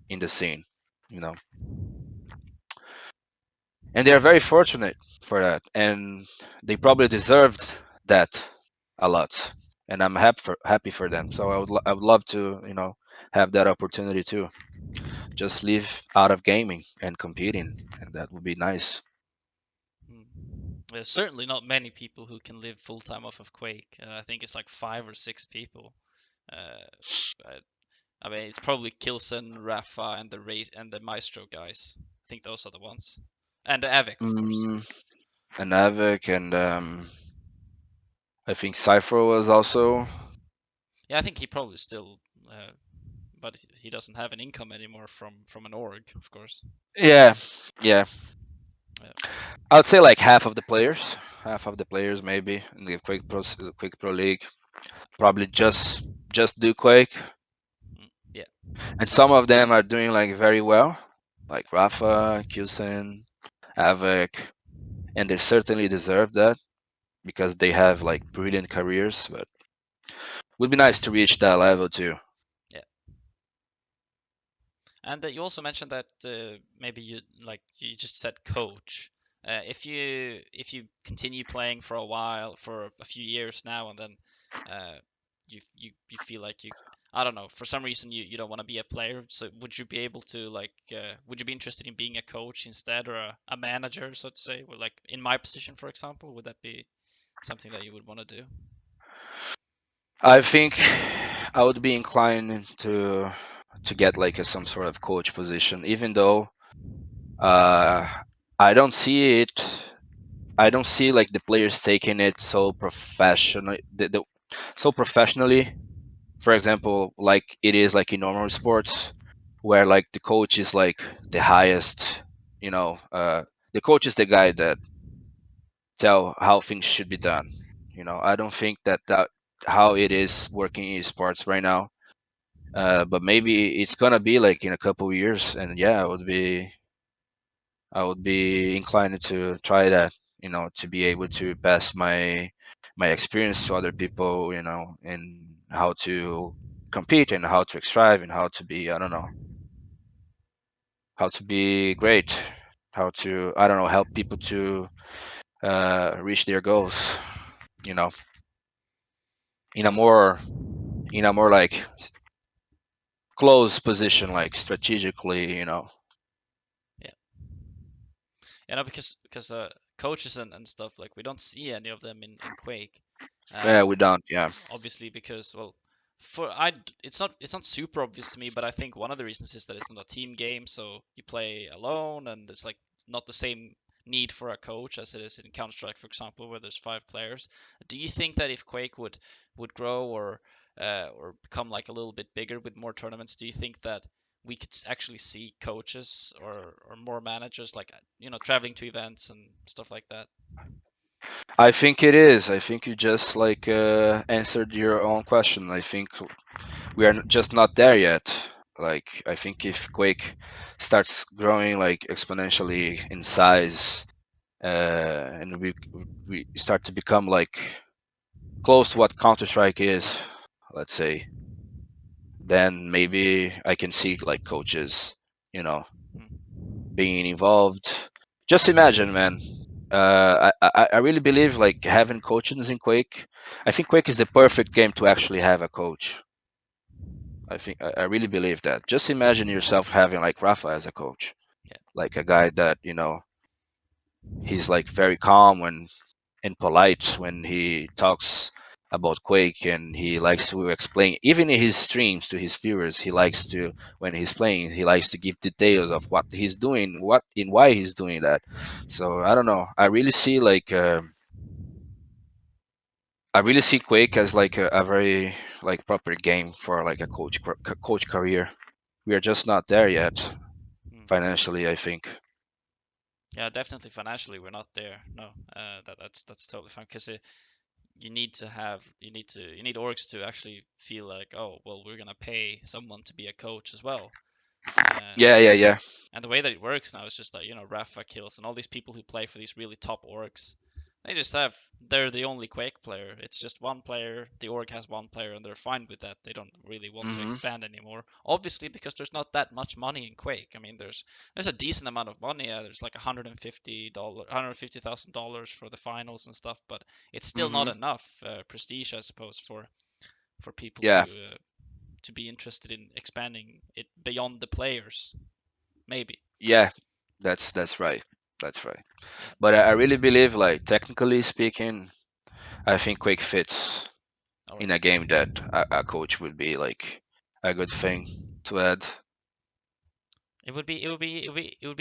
[SPEAKER 2] in the scene. You know, and they are very fortunate for that, and they probably deserved that a lot. And I'm happy for them. So I would love to have that opportunity too. Just live out of gaming and competing, and that would be nice.
[SPEAKER 1] Hmm. There's certainly not many people who can live full time off of Quake. I think it's like five or six people. Uh, I, I mean, it's probably Kilson, Rafa, and the Maestro guys. I think those are the ones. And Avic, of course.
[SPEAKER 2] Mm, and Avic and I think Cypher was also.
[SPEAKER 1] Yeah, I think he probably still, but he doesn't have an income anymore from an org, of course.
[SPEAKER 2] Yeah, yeah.
[SPEAKER 1] Yeah.
[SPEAKER 2] I would say like half of the players maybe in the Quake Pro League probably just do Quake,
[SPEAKER 1] Yeah.
[SPEAKER 2] and some of them are doing like very well, like Rafa, Kusen, Avic, and they certainly deserve that because they have like brilliant careers. But would be nice to reach that level too.
[SPEAKER 1] Yeah. And you also mentioned that maybe you just said coach. If you continue playing for a while, for a few years now, and then you feel like you, I don't know, for some reason you don't want to be a player, so would you be able to would you be interested in being a coach instead, or a manager, so to say? Well, like in my position, for example, would that be something that you would want to do?
[SPEAKER 2] I think I would be inclined to get like some sort of coach position, even though uh, I don't see it. I don't see like the players taking it so professional, so professionally. For example, like it is like in normal sports, where like the coach is like the highest. You know, the coach is the guy that tell how things should be done. I don't think that how it is working in sports right now. But maybe it's gonna be like in a couple years, and yeah, I would be inclined to try that. To be able to pass my experience to other people. And how to compete and how to strive and how to be, I don't know, how to be great, how to, I don't know, help people to reach their goals. You know, in a
[SPEAKER 1] So
[SPEAKER 2] more in a more like close position, like strategically.
[SPEAKER 1] yeah. Because coaches and stuff, like we don't see any of them in Quake.
[SPEAKER 2] Yeah,
[SPEAKER 1] Uh,
[SPEAKER 2] we don't. Yeah.
[SPEAKER 1] Obviously because, well, it's not super obvious to me, but I think one of the reasons is that it's not a team game, so you play alone, and it's like not the same need for a coach as it is in Counter-Strike, for example, where there's 5 players. Do you think that if Quake would grow, or become like a little bit bigger with more tournaments, do you think that we could actually see coaches or more managers, like traveling to events and stuff like that?
[SPEAKER 2] I think it is. I think you just like answered your own question. I think we are just not there yet. Like I think if Quake starts growing like exponentially in size, and we start to become like close to what Counter Strike is, let's say, then maybe I can see like coaches, you know,
[SPEAKER 1] Hmm.
[SPEAKER 2] being involved. Just imagine, man. I really believe like having coaches in Quake. I think Quake is the perfect game to actually have a coach. I really believe that. Just imagine yourself having like Rafa as a coach,
[SPEAKER 1] Yeah.
[SPEAKER 2] like a guy that he's like very calm and polite when he talks about Quake, and he likes to explain even in his streams to his viewers. He likes to, when he's playing, he likes to give details of what he's doing, what and why he's doing that. So I don't know. I really see Quake as like a very like proper game for like a coach career. We are just not there yet
[SPEAKER 1] Hmm.
[SPEAKER 2] financially, I think.
[SPEAKER 1] Yeah, definitely financially we're not there. No, that's totally fine, because you need orgs to actually feel like, oh well, we're gonna pay someone to be a coach as well.
[SPEAKER 2] Yeah, yeah, yeah.
[SPEAKER 1] And the way that it works now is just like, Rafa Kills and all these people who play for these really top orgs. They're the only Quake player. It's just one player. The org has one player, and they're fine with that. They don't really want to
[SPEAKER 2] Hmm.
[SPEAKER 1] expand anymore. Obviously, because there's not that much money in Quake. I mean, there's a decent amount of money. There's like $150,000 for the finals and stuff, but it's still not
[SPEAKER 2] Hmm.
[SPEAKER 1] enough prestige, I suppose, for people
[SPEAKER 2] Yeah,
[SPEAKER 1] to be interested in expanding it beyond the players. Maybe.
[SPEAKER 2] yeah. That's right. That's right.
[SPEAKER 1] Yeah.
[SPEAKER 2] But I really believe, like technically speaking, I think Quake fits
[SPEAKER 1] All
[SPEAKER 2] in
[SPEAKER 1] right.
[SPEAKER 2] a game that a coach would be like a good thing to add.
[SPEAKER 1] It would be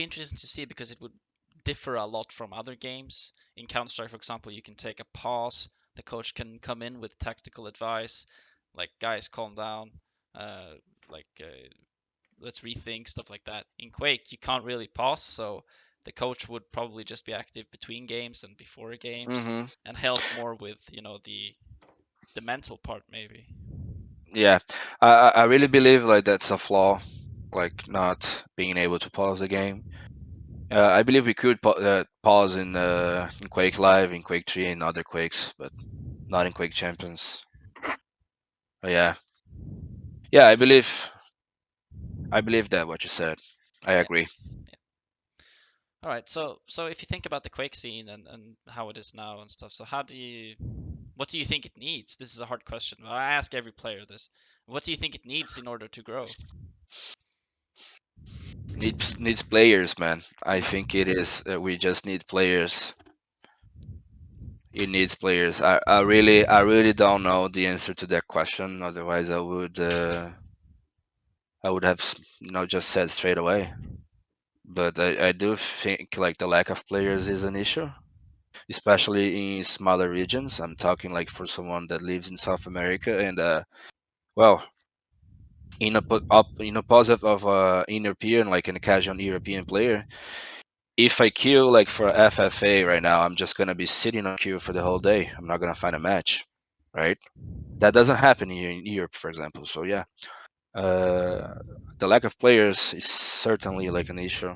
[SPEAKER 1] interesting to see, because it would differ a lot from other games. In Counter Strike, for example, you can take a pause. The coach can come in with tactical advice, like guys, calm down, uh, like let's rethink stuff like that. In Quake, you can't really pause, so the coach would probably just be active between games and before games,
[SPEAKER 2] Hmm.
[SPEAKER 1] and help more with the mental part maybe.
[SPEAKER 2] Yeah, I really believe like that's a flaw, like not being able to pause the game. I believe we could pause in Quake Live, in Quake 3, and other Quakes, but not in Quake Champions. But yeah, yeah, I believe that what you said. I
[SPEAKER 1] Yeah.
[SPEAKER 2] agree.
[SPEAKER 1] Yeah. All right. So if you think about the Quake scene and how it is now and stuff, so what do you think it needs? This is a hard question. I ask every player this. What do you think it needs in order to grow?
[SPEAKER 2] Needs players, man. I think it is. We just need players. It needs players. I really don't know the answer to that question. Otherwise, I would have just said straight away. But I do think like the lack of players is an issue, especially in smaller regions. I'm talking like for someone that lives in South America and well, in a positive of in European, like in a casual European player. If I queue like for FFA right now, I'm just gonna be sitting on queue for the whole day. I'm not gonna find a match, right? That doesn't happen here in Europe, for example. So yeah, uh, the lack of players is certainly like an issue.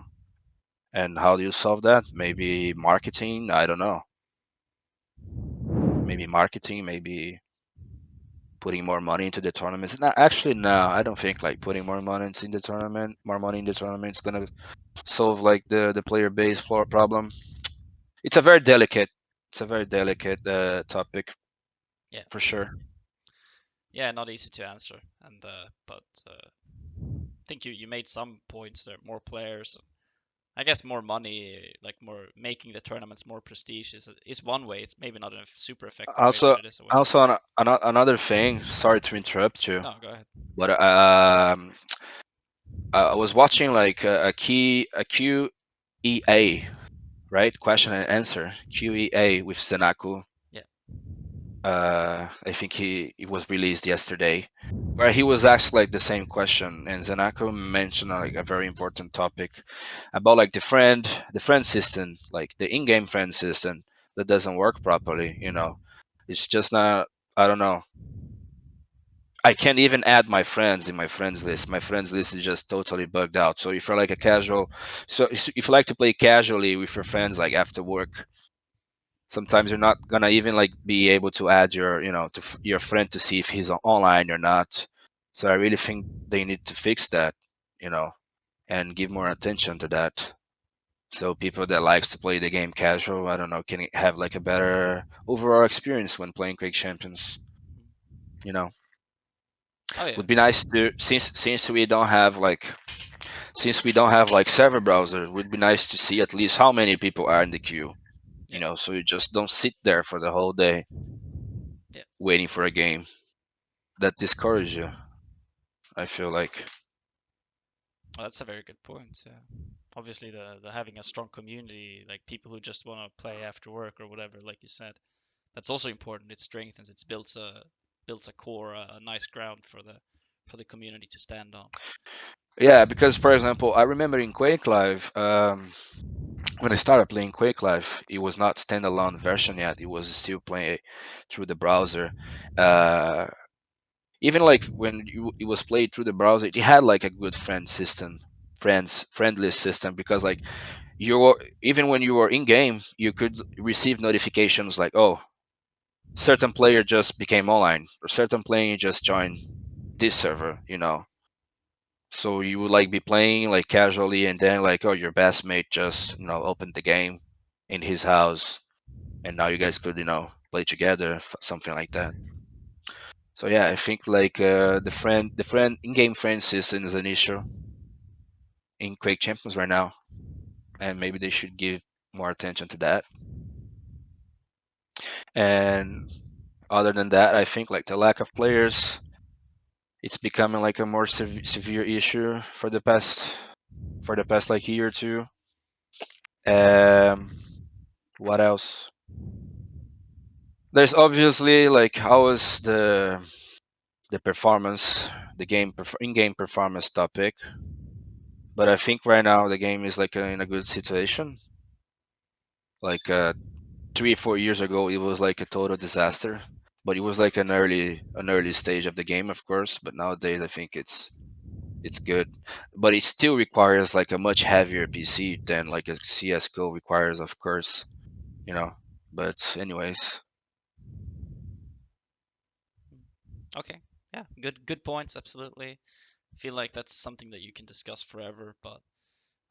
[SPEAKER 2] And how do you solve that? Maybe marketing. I don't know. Maybe marketing. Maybe putting more money into the tournaments. No, actually, no. I don't think like putting more money into the tournament, more money in the tournament is gonna solve like the player base problem. It's a very delicate. It's a very delicate topic
[SPEAKER 1] Yeah.
[SPEAKER 2] for sure.
[SPEAKER 1] Yeah, not easy to answer. And but I think you made some points there. More players, I guess more money, like more making the tournaments more prestige is one way. It's maybe not a super effective way, but
[SPEAKER 2] Also,
[SPEAKER 1] it is a way.
[SPEAKER 2] also another thing. Sorry to interrupt you,
[SPEAKER 1] No, go ahead.
[SPEAKER 2] but I was watching like a QEA, right? Question and answer QEA with Senaku.
[SPEAKER 1] Yeah.
[SPEAKER 2] I think it was released yesterday, where he was asked like the same question, and Zenako mentioned like a very important topic about like the friend system, like the in-game friend system that doesn't work properly. It's just not. I don't know. I can't even add my friends in my friends list. My friends list is just totally bugged out. So if you're like a casual, so if you like to play casually with your friends, like after work, sometimes you're not gonna even like be able to add your friend to see if he's online or not. So I really think they need to fix that, you know, and give more attention to that. So people that likes to play the game casual, I don't know, can have like a better overall experience when playing Quake Champions. You know,
[SPEAKER 1] Oh yeah.
[SPEAKER 2] would be nice to since we don't have like server browser, it would be nice to see at least how many people are in the queue.
[SPEAKER 1] Yeah.
[SPEAKER 2] So you just don't sit there for the whole day
[SPEAKER 1] Yeah.
[SPEAKER 2] waiting for a game. That discourage you. I feel like.
[SPEAKER 1] Oh, that's a very good point. Yeah. Obviously, the having a strong community, like people who just want to play after work or whatever, like you said, that's also important. It strengthens, it builds a core, a nice ground for the community to stand on.
[SPEAKER 2] Yeah, because for example, I remember in Quake Live, when I started playing Quake Live, it was not standalone version yet. It was still playing through the browser. Uh, Even like when it was played through the browser, it had like a good friendly system because like even when you were in game, you could receive notifications like, oh, certain player just became online or certain player just joined this server. So you would like be playing like casually, and then like, oh, your best mate just opened the game in his house, and now you guys could play together, something like that. So yeah, I think like the friend in-game friend system is an issue in Quake Champions right now, and maybe they should give more attention to that. And other than that, I think like the lack of players, it's becoming like a more severe issue for the past like year or two. Um, what else? There's obviously like how was the performance, in-game performance topic. But I think right now the game is like in a good situation. Like 3 or 4 years ago, it was like a total disaster. But it was like an early stage of the game, of course. But nowadays, I think it's good. But it still requires like a much heavier PC than like a CS:GO requires, of course. You know. But anyways,
[SPEAKER 1] Okay. Yeah. Good points. Absolutely. I feel like that's something that you can discuss forever, but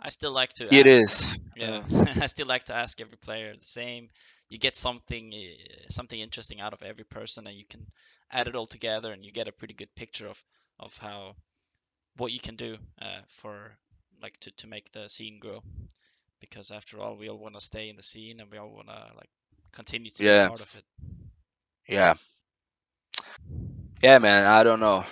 [SPEAKER 1] I still like to
[SPEAKER 2] it
[SPEAKER 1] ask.
[SPEAKER 2] is.
[SPEAKER 1] Yeah, I still like to ask every player the same. You get something interesting out of every person, and you can add it all together, and you get a pretty good picture of how what you can do for like to make the scene grow. Because after all, we all want to stay in the scene, and we all want to like continue to be a
[SPEAKER 2] Yeah.
[SPEAKER 1] part of it.
[SPEAKER 2] Yeah. Yeah, man. I don't know.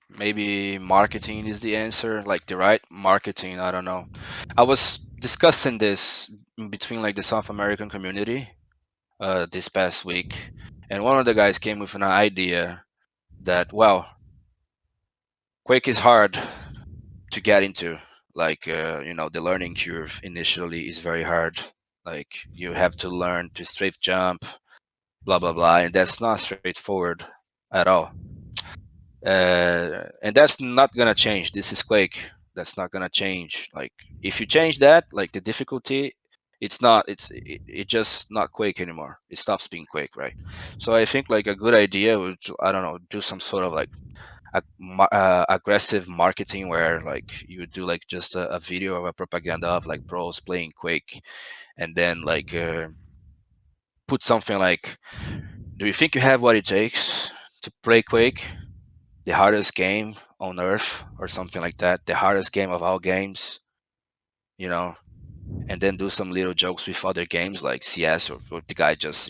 [SPEAKER 2] Maybe marketing is the answer, like the right marketing. I don't know. I was discussing this between like the South American community this past week, and one of the guys came with an idea that, well, Quake is hard to get into. Like, the learning curve initially is very hard. Like, you have to learn to strafe jump, blah blah blah, and that's not straightforward at all. And that's not gonna change. This is Quake. That's not gonna change. Like if you change that, like the difficulty, it's not. It just not Quake anymore. It stops being Quake, right? So I think like a good idea would, I don't know, do some sort of like aggressive marketing where like you would do like just a video of a propaganda of like pros playing Quake, and then like put something like, do you think you have what it takes to play Quake? The hardest game on earth or something like that, the hardest game of all games, you know, and then do some little jokes with other games like CS, or the guy just,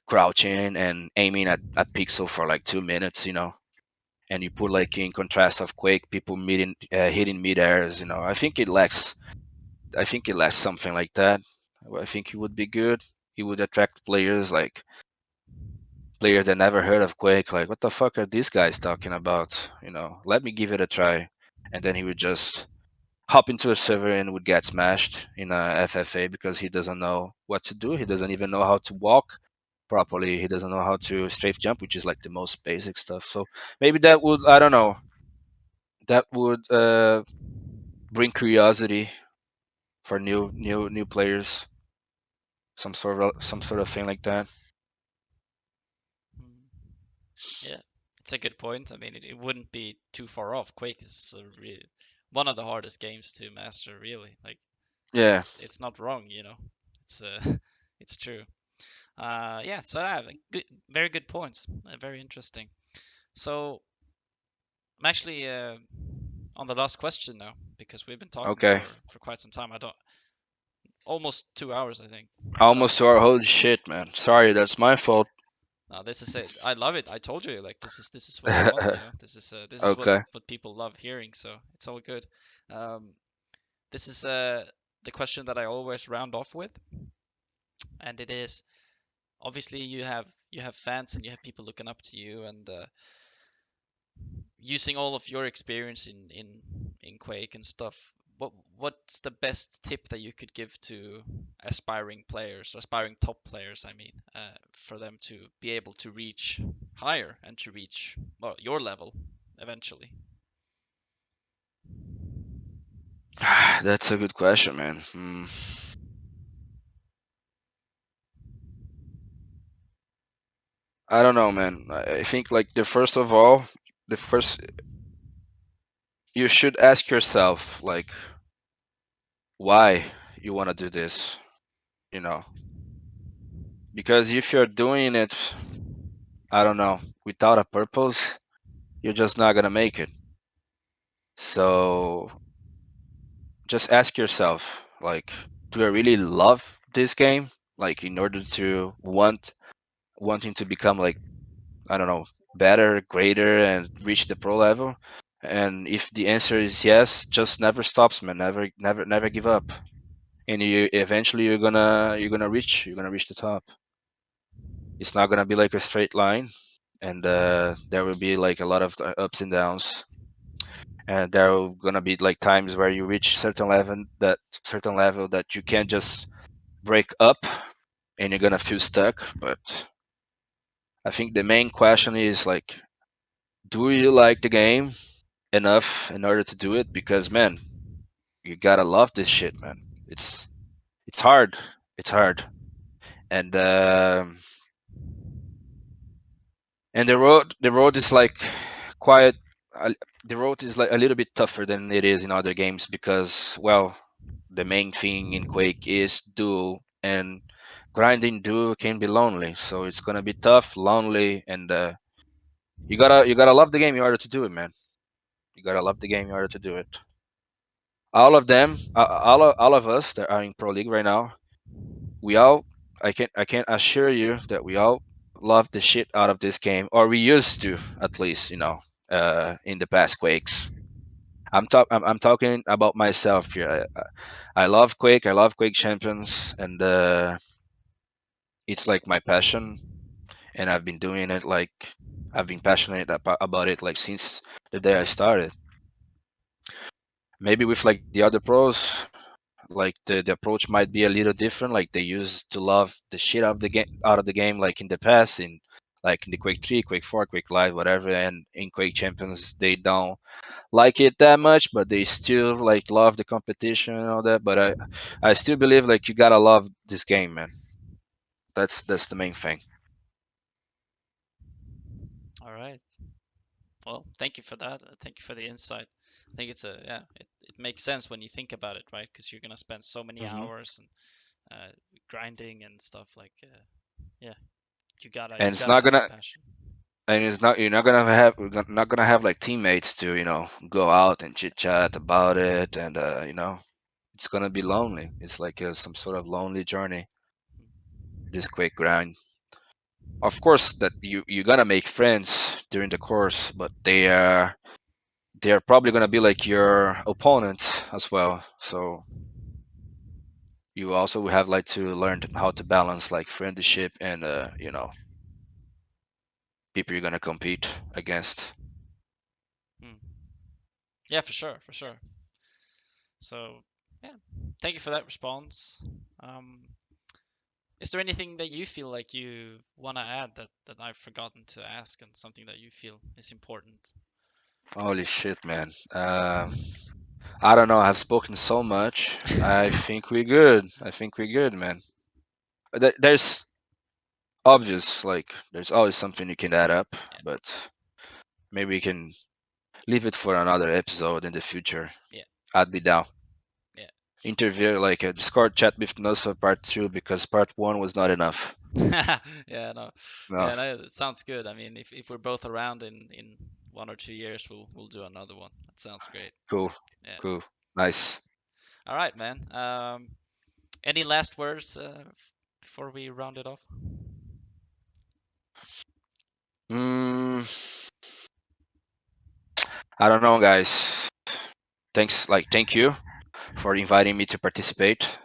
[SPEAKER 2] crouching and aiming at a pixel for like 2 minutes, and you put like in contrast of Quake, people hitting mid airs, I think it lacks something like that. I think it would be good. It would attract players that never heard of Quake, like, what the fuck are these guys talking about? Let me give it a try. And then he would just hop into a server and would get smashed in a FFA because he doesn't know what to do. He doesn't even know how to walk properly. He doesn't know how to strafe jump, which is like the most basic stuff. So maybe that would, I don't know, that would bring curiosity for new players, some sort of thing like that.
[SPEAKER 1] Mm, yeah, it's a good point. I mean, it wouldn't be too far off. Quake is one of the hardest games to master, really. Like
[SPEAKER 2] Yeah.
[SPEAKER 1] it's not wrong, you know. It's it's true. Yeah, so I have very good points. Very interesting. So I'm actually on the last question now because we've been talking
[SPEAKER 2] Okay.
[SPEAKER 1] for quite some time. I don't almost 2 hours, I think. But
[SPEAKER 2] Almost to our holy shit, man. Sorry, that's my fault.
[SPEAKER 1] no, this is it. I love it. I told you, like this is what I want. You know, this is
[SPEAKER 2] Okay.
[SPEAKER 1] what people love hearing. So it's all good. Um, this is the question that I always round off with, and it is obviously you have fans and you have people looking up to you, and using all of your experience in Quake and stuff, what's the best tip that you could give to aspiring players, aspiring top players, I mean, for them to be able to reach higher and to reach, well, your level eventually?
[SPEAKER 2] That's a good question, man. I don't know, man. I think like the first you should ask yourself like why you want to do this, you know? Because if you're doing it, I don't know, without a purpose, you're just not gonna make it. So just ask yourself like, do I really love this game? Like in order to wanting to become like, I don't know, better, greater, and reach the pro level? And if the answer is yes, just never stops, man. Never, never, never give up. and you eventually you're gonna reach the top. It's not gonna be like a straight line, and there will be like a lot of ups and downs, and there are gonna be like times where you reach certain level that you can't just break up, and you're gonna feel stuck. But I think the main question is like, do you like the game enough in order to do it? Because man, you gotta love this shit, man. It's hard. It's hard, and the road is like quite. Uh, the road is like a little bit tougher than it is in other games because, well, the main thing in Quake is duo, and grinding duo can be lonely. So it's gonna be tough, lonely, and you gotta love the game in order to do it, man. You gotta love the game in order to do it. All of them, all of us that are in Pro League right now, we all, I can assure you that we all love the shit out of this game, or we used to, at least, in the past Quakes. I'm talking about myself here. I love Quake. I love Quake Champions, and it's like my passion, and I've been doing it like I've been passionate about it like since the day I started. Maybe with like the other pros, like the approach might be a little different. Like they used to love the shit out of the game, like in the past, in like in the Quake 3, Quake 4, Quake Live, whatever, and in Quake Champions they don't like it that much, but they still like love the competition and all that. But I still believe like you gotta love this game, man. That's the main thing.
[SPEAKER 1] All right. Well, thank you for that. Thank you for the insight. I think it's a yeah, it makes sense when you think about it, right? Because you're gonna spend so many
[SPEAKER 2] Hmm.
[SPEAKER 1] hours and grinding and stuff like yeah,
[SPEAKER 2] And
[SPEAKER 1] you
[SPEAKER 2] it's
[SPEAKER 1] gotta
[SPEAKER 2] not
[SPEAKER 1] have the
[SPEAKER 2] gonna
[SPEAKER 1] passion.
[SPEAKER 2] and it's not you're not gonna have like teammates to go out and chit chat about it, and it's gonna be lonely. It's like some sort of lonely journey, this quick grind. Of course that you're gonna make friends during the course, but they're probably gonna be like your opponents as well. So you also have like to learn how to balance like friendship and people you're gonna compete against.
[SPEAKER 1] Hmm. Yeah, for sure, for sure. So yeah, thank you for that response. Um, is there anything that you feel like you want to add that I've forgotten to ask and something that you feel is important?
[SPEAKER 2] Holy shit, man. I don't know. I've spoken so much. I think we're good. I think we're good, man. There's obvious, like, there's always something you can add up,
[SPEAKER 1] Yeah,
[SPEAKER 2] but maybe we can leave it for another episode in the future.
[SPEAKER 1] yeah,
[SPEAKER 2] I'd be down.
[SPEAKER 1] yeah.
[SPEAKER 2] Interview, like a Discord chat with Nosfa part 2 because part 1 was not enough.
[SPEAKER 1] Yeah, no,
[SPEAKER 2] No,
[SPEAKER 1] yeah, no, it sounds good. I mean, if we're both around in 1 or 2 years, we'll do another one. That sounds great.
[SPEAKER 2] cool,
[SPEAKER 1] Yeah.
[SPEAKER 2] cool, nice.
[SPEAKER 1] All right, man. Any last words before we round it off?
[SPEAKER 2] Mm, I don't know, guys. Thank you for inviting me to participate.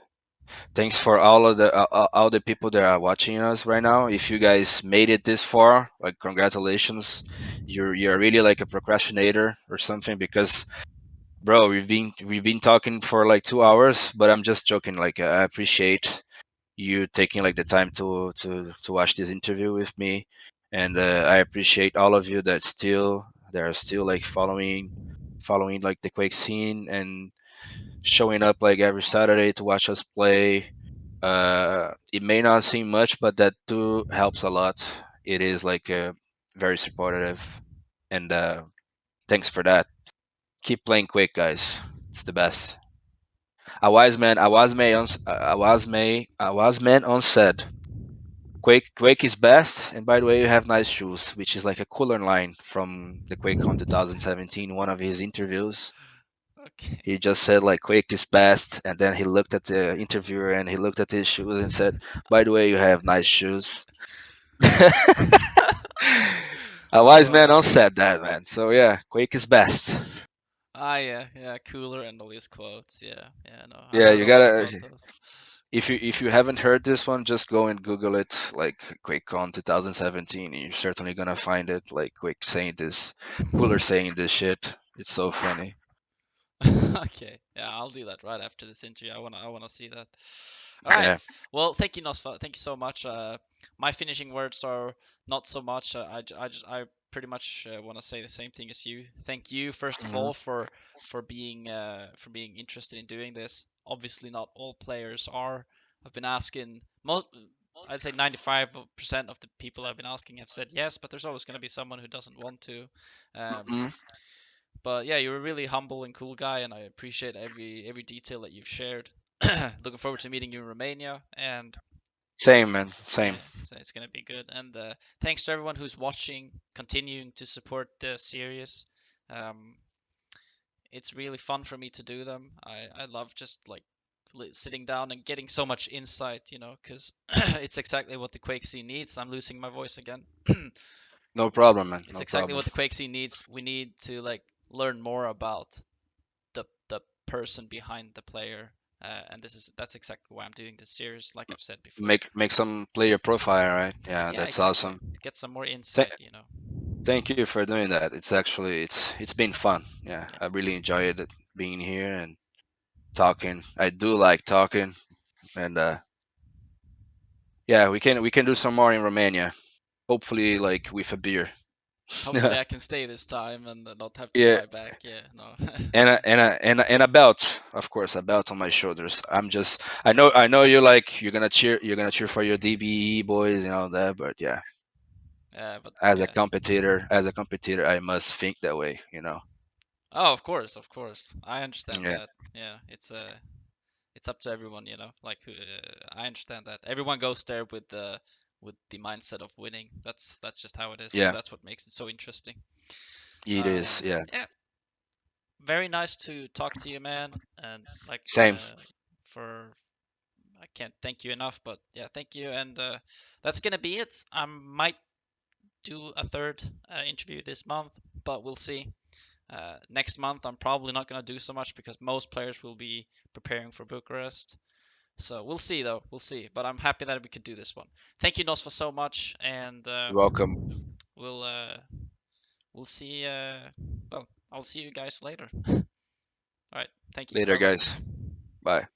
[SPEAKER 2] Thanks for all the people that are watching us right now. If you guys made it this far, like congratulations. You're really like a procrastinator or something because bro, we've been talking for like 2 hours, but I'm just joking. Like I appreciate you taking like the time to watch this interview with me, and I appreciate all of you that are still like following like the Quake scene and showing up like every Saturday to watch us play. It may not seem much, but that too helps a lot. It is like very supportive, and thanks for that. Keep playing Quake, guys. It's the best. A wise man once said, Quake is best, and by the way, you have nice shoes, which is like a cooler line from the QuakeCon 2017, one of his interviews.
[SPEAKER 1] Okay.
[SPEAKER 2] He just said like Quake is best, and then he looked at the interviewer and he looked at his shoes and said, "By the way, you have nice shoes." A
[SPEAKER 1] That's
[SPEAKER 2] wise man
[SPEAKER 1] funny.
[SPEAKER 2] once said that, man. So yeah, Quake is best.
[SPEAKER 1] Ah, yeah, yeah, cooler and all these quotes. Yeah, yeah, no, I've
[SPEAKER 2] Yeah,
[SPEAKER 1] heard
[SPEAKER 2] you
[SPEAKER 1] a lot
[SPEAKER 2] gotta.
[SPEAKER 1] about those.
[SPEAKER 2] If you haven't heard this one, just go and Google it, like QuakeCon 2017. You're certainly gonna find it. Like Quake saying this, Cooler saying this shit. It's so funny.
[SPEAKER 1] Okay, yeah, I'll do that right after this interview. I wanna see that. All right.
[SPEAKER 2] Yeah,
[SPEAKER 1] Well, thank you, Nosfa. Thank you so much. My finishing words are not so much. I pretty much want to say the same thing as you. Thank you, first of
[SPEAKER 2] hmm
[SPEAKER 1] all, for being interested in doing this. Obviously, not all players are. I've been asking most. I'd say 95% of the people I've been asking have said yes, but there's always going to be someone who doesn't want to. Um,
[SPEAKER 2] hmm
[SPEAKER 1] but yeah, you're a really humble and cool guy, and I appreciate every detail that you've shared. Looking forward to meeting you in Romania, and
[SPEAKER 2] Same, man. Same.
[SPEAKER 1] yeah, so it's gonna be good. And thanks to everyone who's watching, continuing to support the series. Um, it's really fun for me to do them. I love just like sitting down and getting so much insight, because it's exactly what the Quake scene needs. I'm losing my voice again.
[SPEAKER 2] No problem, man.
[SPEAKER 1] It's
[SPEAKER 2] No
[SPEAKER 1] exactly
[SPEAKER 2] problem.
[SPEAKER 1] what the Quake scene needs. We need to like learn more about the person behind the player. And that's exactly why I'm doing this series, like I've said before.
[SPEAKER 2] Make some player profile, right? Yeah,
[SPEAKER 1] Yeah,
[SPEAKER 2] that's
[SPEAKER 1] exactly.
[SPEAKER 2] awesome.
[SPEAKER 1] Get some more
[SPEAKER 2] Th-
[SPEAKER 1] insight.
[SPEAKER 2] Thank you for doing that. It's been fun. Yeah,
[SPEAKER 1] Yeah.
[SPEAKER 2] I really enjoyed it being here and talking. I do like talking, and yeah, we can do some more in Romania. Hopefully, like with a beer.
[SPEAKER 1] Hopefully I can stay this time and not have to
[SPEAKER 2] Yeah,
[SPEAKER 1] fly back. Yeah, no.
[SPEAKER 2] and a belt, of course, a belt on my shoulders. I know you're gonna cheer for your DBE boys and all that, but yeah,
[SPEAKER 1] But
[SPEAKER 2] as a
[SPEAKER 1] yeah.
[SPEAKER 2] competitor, as a competitor, I must think that way.
[SPEAKER 1] Oh, of course, of course. I understand
[SPEAKER 2] Yeah,
[SPEAKER 1] that. Yeah, it's up to everyone, Like I understand that. Everyone goes there with the mindset of winning. That's just how it is, and
[SPEAKER 2] yeah,
[SPEAKER 1] that's what makes it so interesting.
[SPEAKER 2] it is. Yeah,
[SPEAKER 1] Yeah, very nice to talk to you, man. And like
[SPEAKER 2] same.
[SPEAKER 1] for I can't thank you enough, but yeah, thank you. And that's gonna be it. I might do a third interview this month, but we'll see. Next month, I'm probably not gonna do so much because most players will be preparing for Bucharest. So we'll see, though. We'll see. But I'm happy that we could do this one. Thank you, Nosfa, so much, and
[SPEAKER 2] You're welcome.
[SPEAKER 1] we'll uh, we'll see. Well, I'll see you guys later. All right. Thank you.
[SPEAKER 2] Later,
[SPEAKER 1] Bye bye.
[SPEAKER 2] guys. Bye.